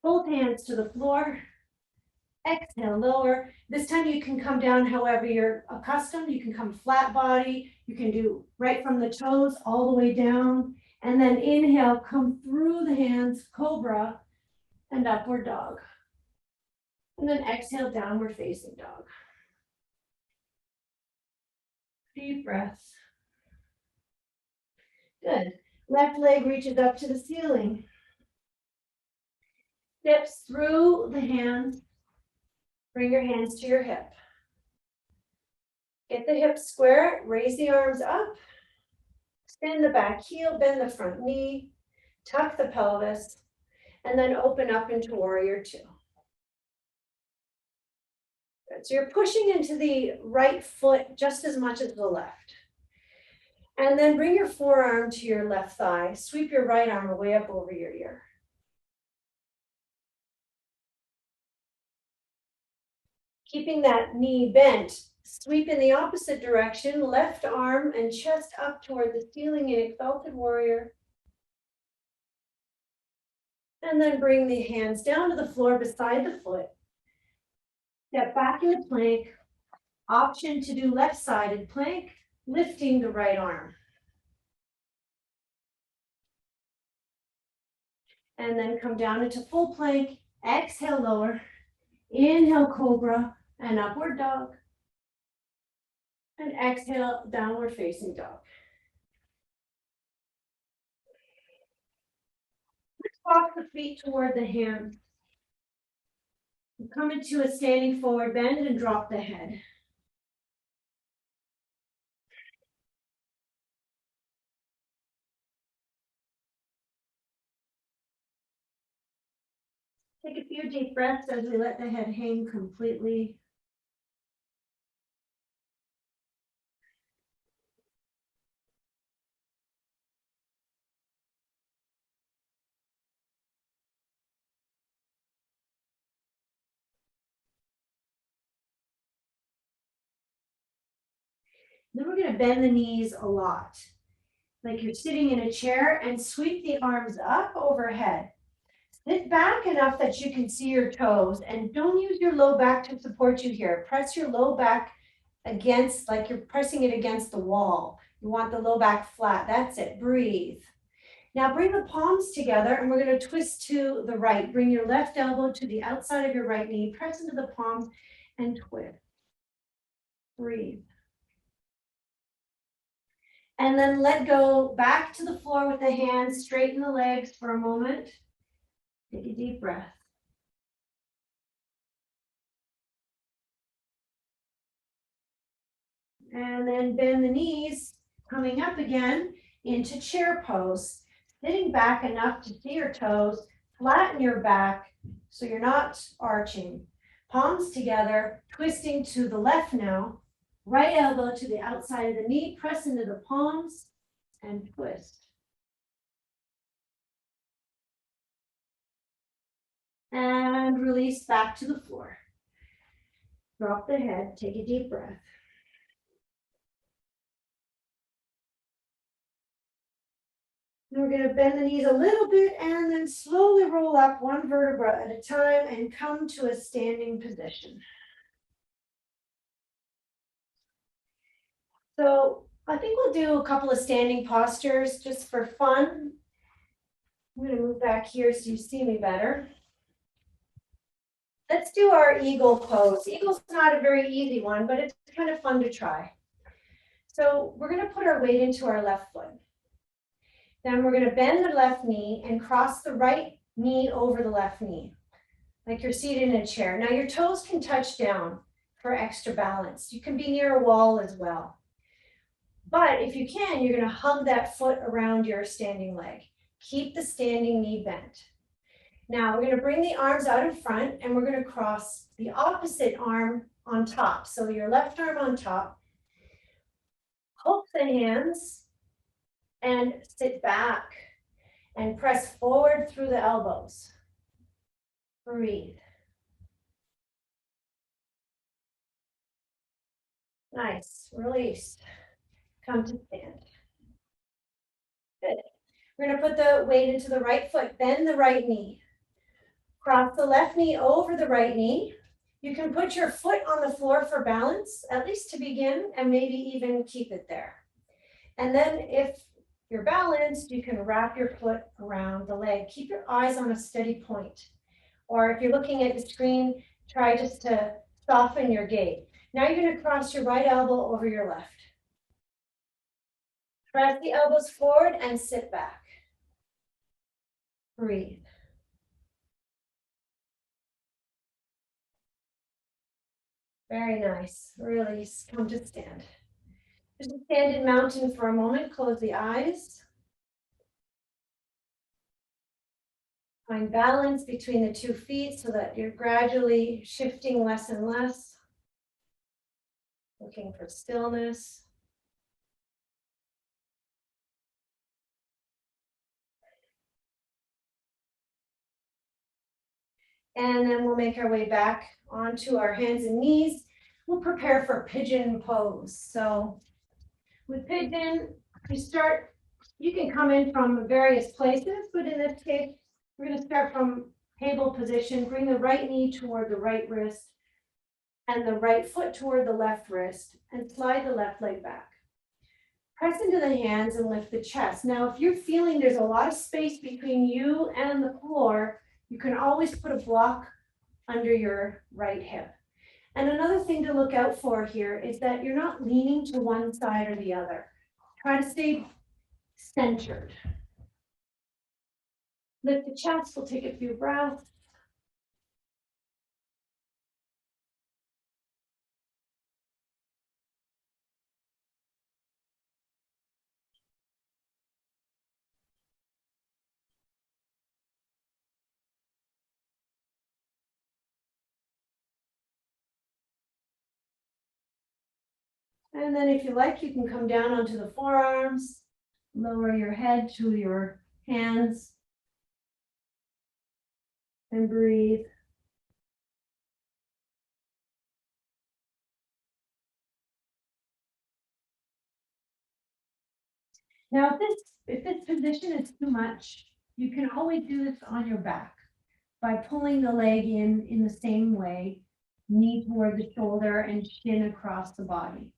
Speaker 1: Both hands to the floor. Exhale, lower. This time you can come down however you're accustomed. You can come flat body. You can do right from the toes all the way down. And then inhale, come through the hands, cobra, and upward dog. And then exhale, downward facing dog. Deep breaths. Good. Left leg reaches up to the ceiling. Steps through the hands. Bring your hands to your hip. Get the hips square, raise the arms up. Extend the back heel, bend the front knee, tuck the pelvis, and then open up into warrior two. Good. So you're pushing into the right foot just as much as the left. And then bring your forearm to your left thigh. Sweep your right arm way up over your ear. Keeping that knee bent, sweep in the opposite direction, left arm and chest up toward the ceiling in exalted warrior. And then bring the hands down to the floor beside the foot. Step back into plank. Option to do left-sided plank, lifting the right arm. And then come down into full plank. Exhale, lower. Inhale, cobra and upward dog. And exhale, downward facing dog. Let's walk the feet toward the hands. Come into a standing forward bend and drop the head. Take a few deep breaths as we let the head hang completely. Then we're going to bend the knees a lot, like you're sitting in a chair, and sweep the arms up overhead. Sit back enough that you can see your toes, and don't use your low back to support you here. Press your low back against, like you're pressing it against the wall. You want the low back flat. That's it. Breathe. Now bring the palms together, and we're going to twist to the right. Bring your left elbow to the outside of your right knee. Press into the palms and twist. Breathe. And then let go back to the floor with the hands. Straighten the legs for a moment. Take a deep breath. And then bend the knees, coming up again into chair pose. Sitting back enough to see your toes, flatten your back, So you're not arching. Palms together, twisting to the left now. Right elbow to the outside of the knee, press into the palms and twist. And release back to the floor. Drop the head, take a deep breath. And we're going to bend the knees a little bit and then slowly roll up one vertebra at a time and come to a standing position. So I think we'll do a couple of standing postures just for fun. I'm going to move back here so you see me better. Let's do our eagle pose. Eagle's not a very easy one, but it's kind of fun to try. So we're going to put our weight into our left foot. Then we're going to bend the left knee and cross the right knee over the left knee, like you're seated in a chair. Now your toes can touch down for extra balance. You can be near a wall as well. But if you can, you're going to hug that foot around your standing leg. Keep the standing knee bent. Now we're going to bring the arms out in front and we're going to cross the opposite arm on top. So your left arm on top. Hook the hands and sit back and press forward through the elbows. Breathe. Nice. Release. Come to stand. Good. We're going to put the weight into the right foot. Bend the right knee. Cross the left knee over the right knee. You can put your foot on the floor for balance, at least to begin, and maybe even keep it there. And then if you're balanced, you can wrap your foot around the leg. Keep your eyes on a steady point. Or if you're looking at the screen, try just to soften your gait. Now you're going to cross your right elbow over your left. Press the elbows forward and sit back. Breathe. Very nice. Release. Come to stand. Just stand in mountain for a moment. Close the eyes. Find balance between the 2 feet so that you're gradually shifting less and less. Looking for stillness. And then we'll make our way back onto our hands and knees. We'll prepare for pigeon pose. So with pigeon, you can come in from various places, but in this case, we're going to start from table position. Bring the right knee toward the right wrist and the right foot toward the left wrist and slide the left leg back. Press into the hands and lift the chest. Now, if you're feeling there's a lot of space between you and the floor, you can always put a block under your right hip. And another thing to look out for here is that you're not leaning to one side or the other. Try to stay centered. Lift the chest, we'll take a few breaths. And then if you like, you can come down onto the forearms, lower your head to your hands, and breathe. Now, if this position is too much, you can always do this on your back by pulling the leg in the same way, knee toward the shoulder and shin across the body.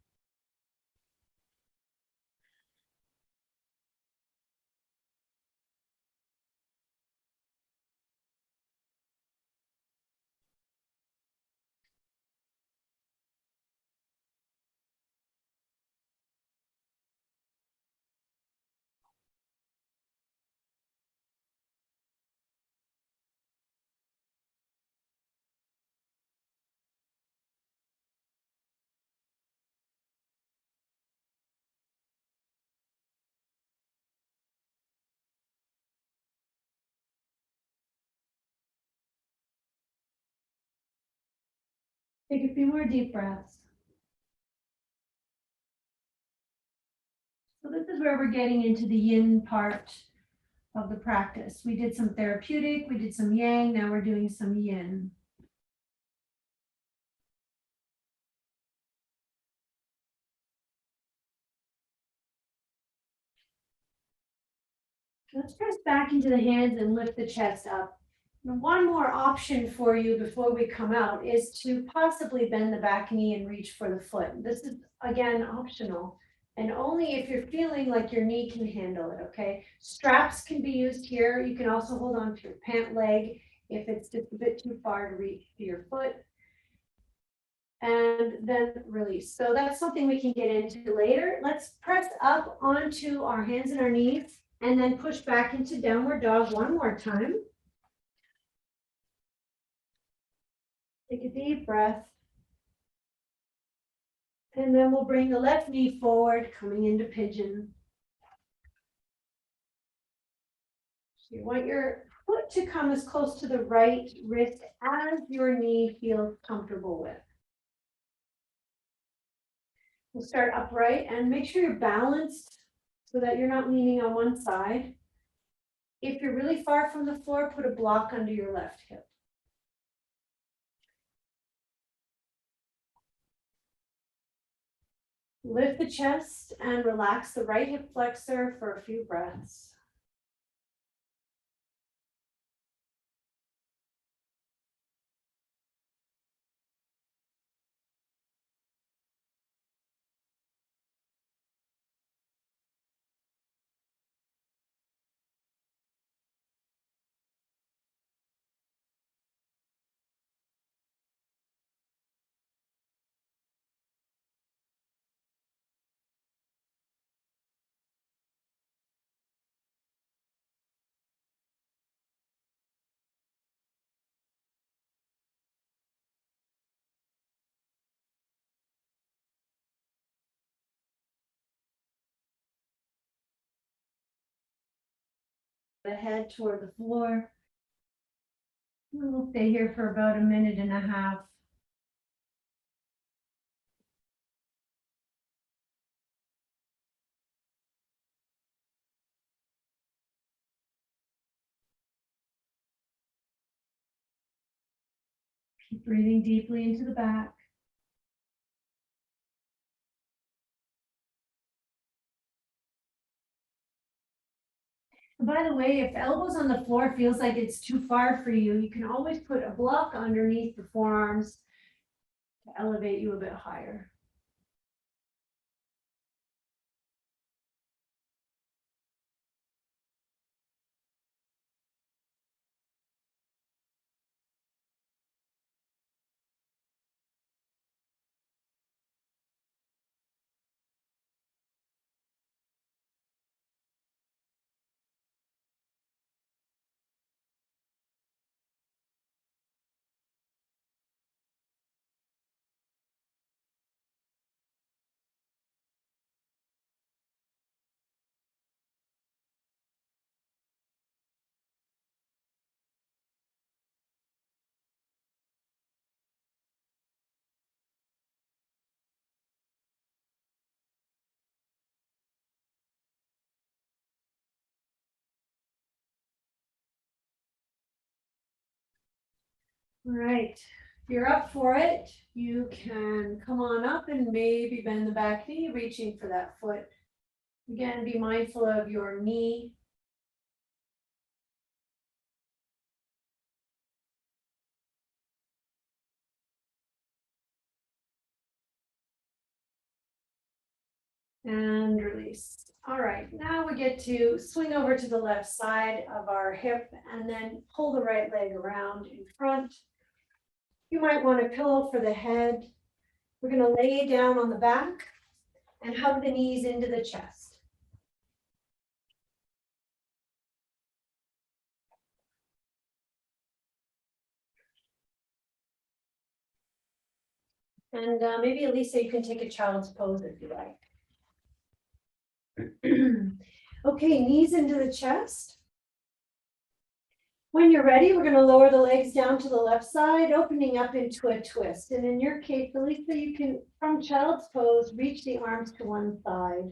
Speaker 1: Take a few more deep breaths. So this is where we're getting into the yin part of the practice. We did some therapeutic, we did some yang, now we're doing some yin. Let's press back into the hands and lift the chest up. Now, one more option for you before we come out is to possibly bend the back knee and reach for the foot. This is, again, optional, and only if you're feeling like your knee can handle it, okay? Straps can be used here. You can also hold on to your pant leg if it's just a bit too far to reach for your foot. And then release. So that's something we can get into later. Let's press up onto our hands and our knees and then push back into downward dog one more time. Take a deep breath. And then we'll bring the left knee forward, coming into pigeon. So you want your foot to come as close to the right wrist as your knee feels comfortable with. We'll start upright and make sure you're balanced so that you're not leaning on one side. If you're really far from the floor, put a block under your left hip. Lift the chest and relax the right hip flexor for a few breaths. The head toward the floor. We'll stay here for about a minute and a half. Keep breathing deeply into the back. And by the way, if elbows on the floor feels like it's too far for you, you can always put a block underneath the forearms to elevate you a bit higher. All right, if you're up for it, you can come on up and maybe bend the back knee, reaching for that foot. Again, be mindful of your knee. And release. All right, now we get to swing over to the left side of our hip and then pull the right leg around in front. You might want a pillow for the head. We're going to lay down on the back and hug the knees into the chest. And maybe Elisa, you can take a child's pose if you like. Okay, knees into the chest. When you're ready, we're going to lower the legs down to the left side, opening up into a twist. And in your case, Elisa, you can, from child's pose, reach the arms to one side.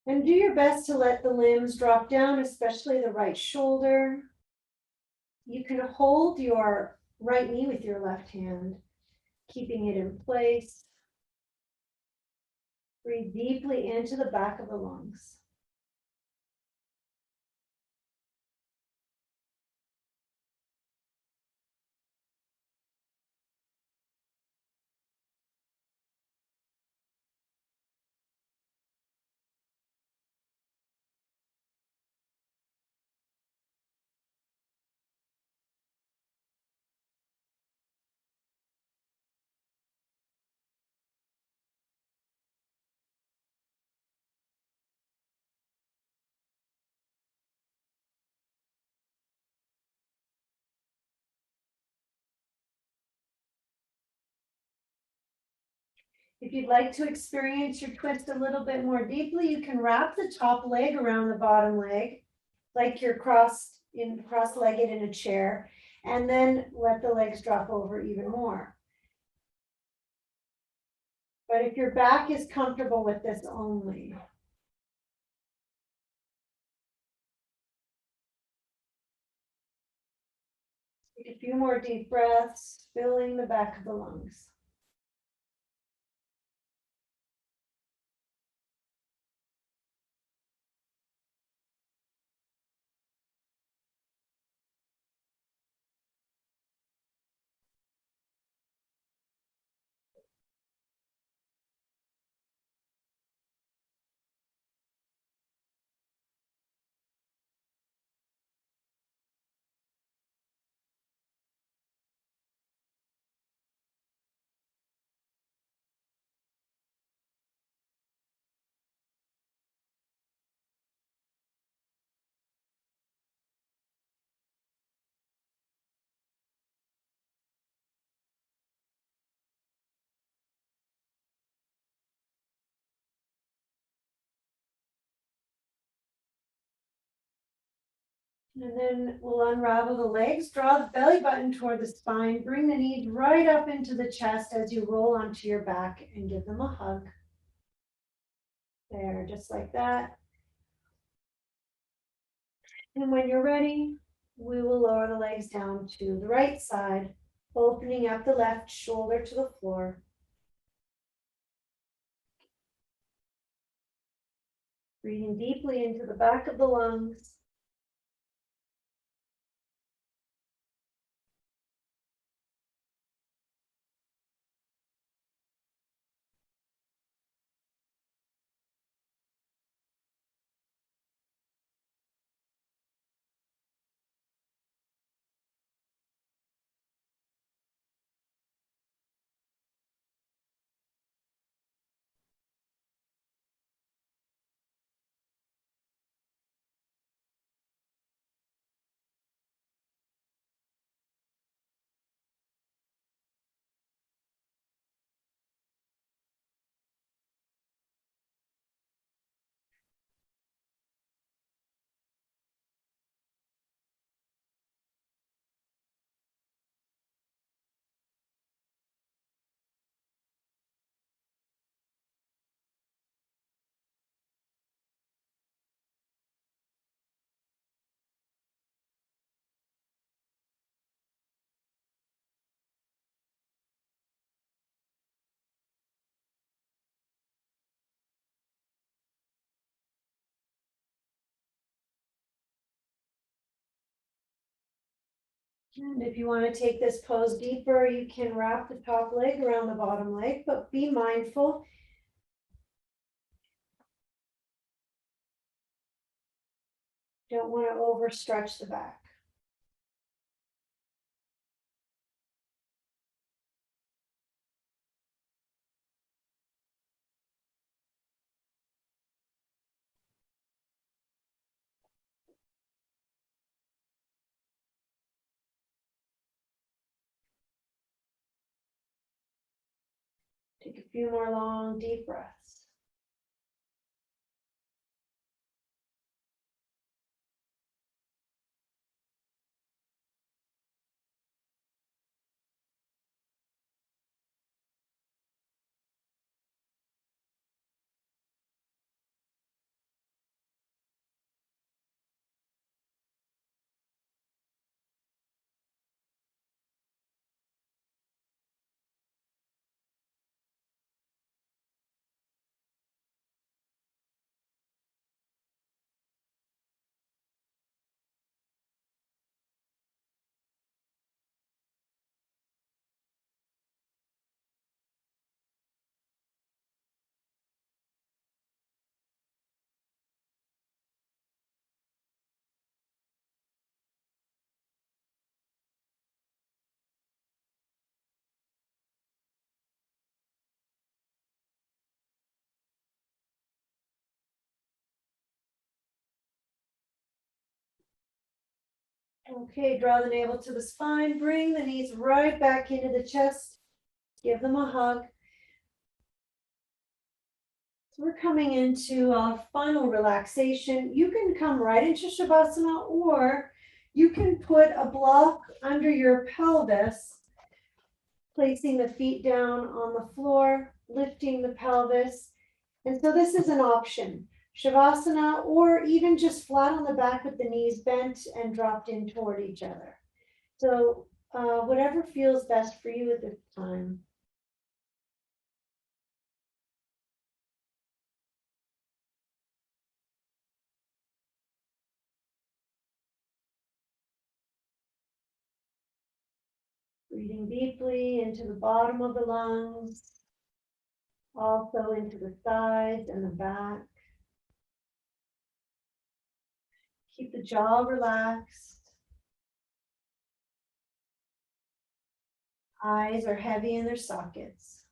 Speaker 1: And do your best to let the limbs drop down, especially the right shoulder. You can hold your right knee with your left hand, keeping it in place. Breathe deeply into the back of the lungs. If you'd like to experience your twist a little bit more deeply, you can wrap the top leg around the bottom leg, like you're cross-legged in a chair, and then let the legs drop over even more. But if your back is comfortable with this only. Take a few more deep breaths, filling the back of the lungs. And then we'll unravel the legs, draw the belly button toward the spine, bring the knees right up into the chest as you roll onto your back and give them a hug. There, just like that. And when you're ready, we will lower the legs down to the right side, opening up the left shoulder to the floor. Breathing deeply into the back of the lungs. And if you want to take this pose deeper, you can wrap the top leg around the bottom leg, but be mindful. Don't want to overstretch the back. Take a few more long, deep breaths. Okay, draw the navel to the spine, bring the knees right back into the chest, give them a hug. So we're coming into a final relaxation. You can come right into Shavasana, or you can put a block under your pelvis, placing the feet down on the floor, lifting the pelvis. And so this is an option, Shavasana, or even just flat on the back with the knees bent and dropped in toward each other. So whatever feels best for you at this time. Breathing deeply into the bottom of the lungs, also into the sides and the back. Keep the jaw relaxed. Eyes are heavy in their sockets.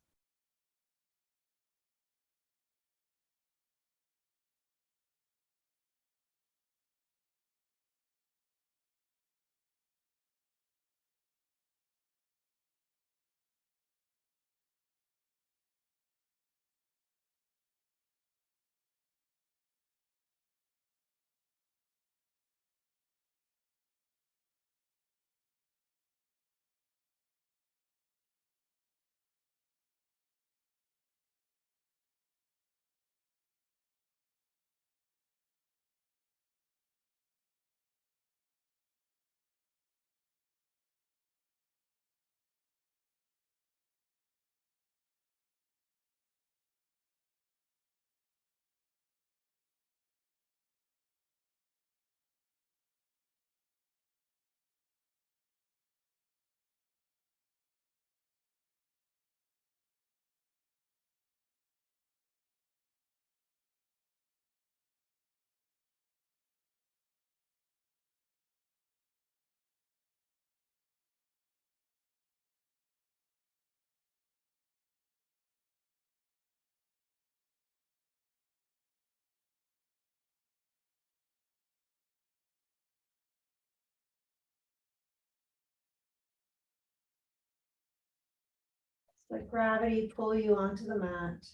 Speaker 1: Let gravity pull you onto the mat.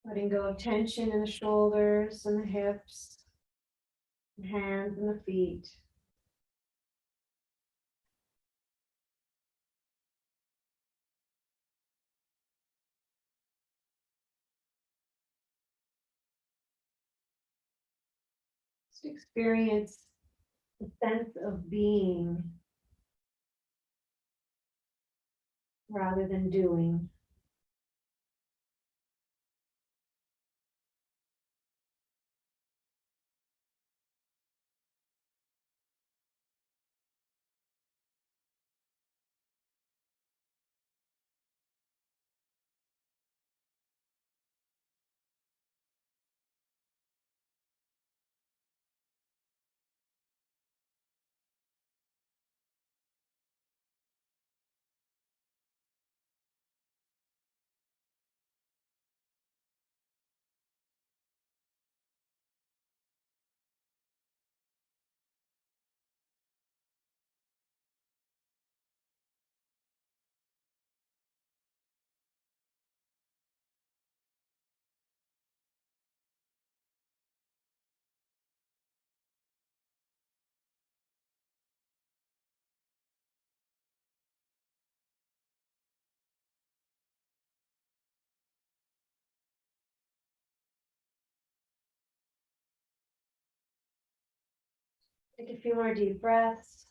Speaker 1: Letting go of tension in the shoulders and the hips, the hands and the feet. Just experience the sense of being rather than doing. Take a few more deep breaths.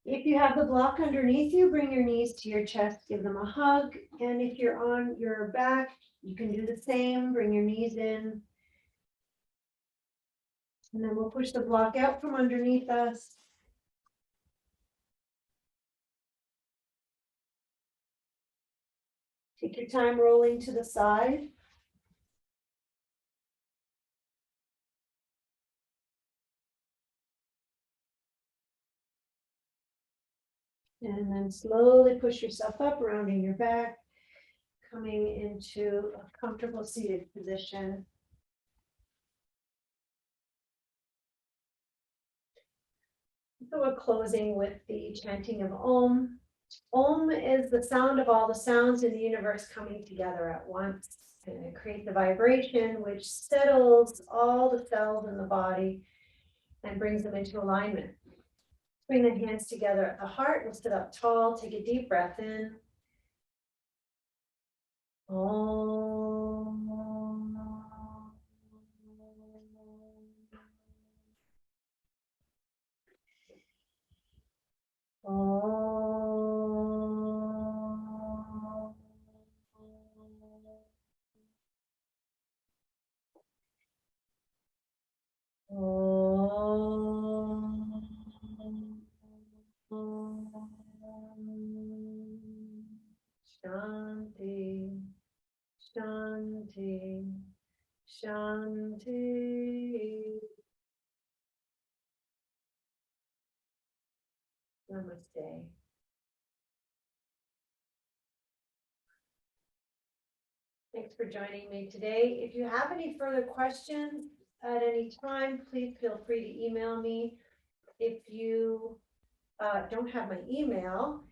Speaker 1: If you have the block underneath you, bring your knees to your chest, give them a hug. And if you're on your back, you can do the same, bring your knees in. And then we'll push the block out from underneath us. Take your time rolling to the side. And then slowly push yourself up, rounding your back, coming into a comfortable seated position. So we're closing with the chanting of Om. Om is the sound of all the sounds in the universe coming together at once. And it creates a vibration which settles all the cells in the body and brings them into alignment. Bring the hands together at the heart. We'll sit up tall. Take a deep breath in. Om. Shanti, Shanti, Shanti. Namaste. Thanks for joining me today. If you have any further questions at any time, please feel free to email me. If you don't have my email,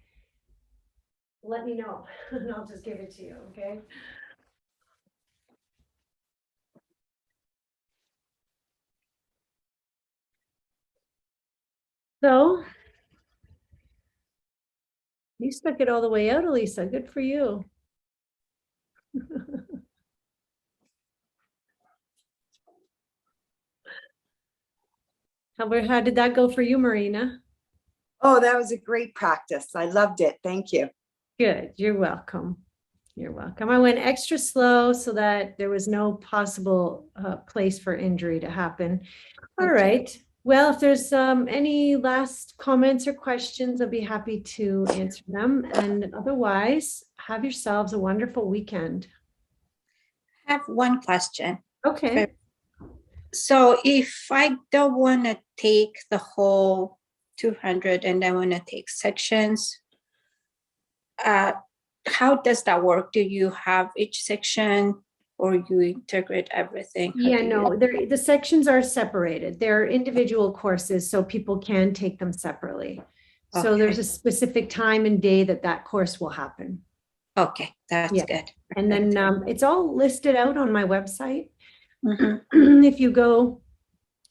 Speaker 1: let me know and I'll just give it to you, okay? So, you stuck it all the way out, Elisa. Good for you. How did that go for you, Marina?
Speaker 9: Oh, that was a great practice. I loved it. Thank you.
Speaker 1: Good. You're welcome. You're welcome. I went extra slow so that there was no possible place for injury to happen. All right. Well, if there's any last comments or questions, I'll be happy to answer them. And otherwise, have yourselves a wonderful weekend.
Speaker 10: I have one question.
Speaker 1: Okay.
Speaker 10: So if I don't want to take the whole 200 and I want to take sections, how does that work? Do you have each section or you integrate everything?
Speaker 1: Yeah, no, the sections are separated. They're individual courses, so people can take them separately. So
Speaker 10: Okay.
Speaker 1: there's a specific time and day that course will happen.
Speaker 10: Okay, that's good.
Speaker 1: And then it's all listed out on my website.
Speaker 10: Mm-hmm.
Speaker 1: If you go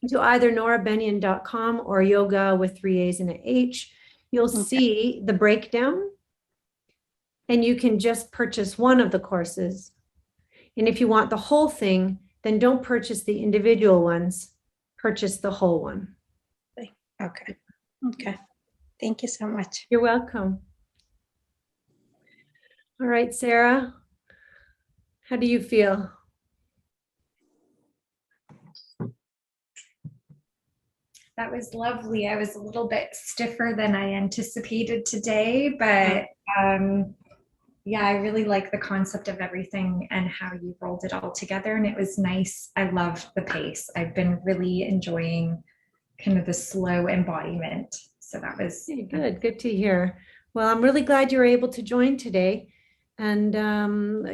Speaker 1: to either norabenian.com or yoga with 3 A's and an H, you'll see the breakdown. And you can just purchase one of the courses. And if you want the whole thing, then don't purchase the individual ones, purchase the whole one.
Speaker 10: Okay. Okay. Thank you so much.
Speaker 1: You're welcome. All right, Sarah, how do you feel?
Speaker 5: That was lovely. I was a little bit stiffer than I anticipated today, but yeah, I really like the concept of everything and how you rolled it all together. And it was nice. I loved the pace. I've been really enjoying kind of the slow embodiment. So that was
Speaker 1: good. Good to hear. Well, I'm really glad you were able to join today. And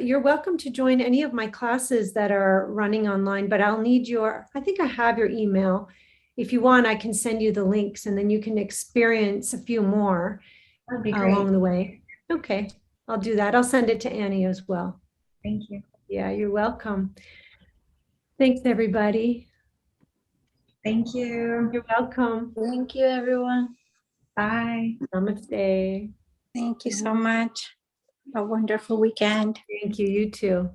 Speaker 1: you're welcome to join any of my classes that are running online, but I'll need I think I have your email. If you want, I can send you the links and then you can experience a few more along the way. Okay, I'll do that. I'll send it to Annie as well.
Speaker 5: Thank you.
Speaker 1: Yeah, you're welcome. Thanks, everybody.
Speaker 5: Thank you.
Speaker 1: You're welcome.
Speaker 6: Thank you, everyone.
Speaker 5: Bye.
Speaker 1: Namaste.
Speaker 10: Thank you so much. A wonderful weekend.
Speaker 1: Thank you. You too.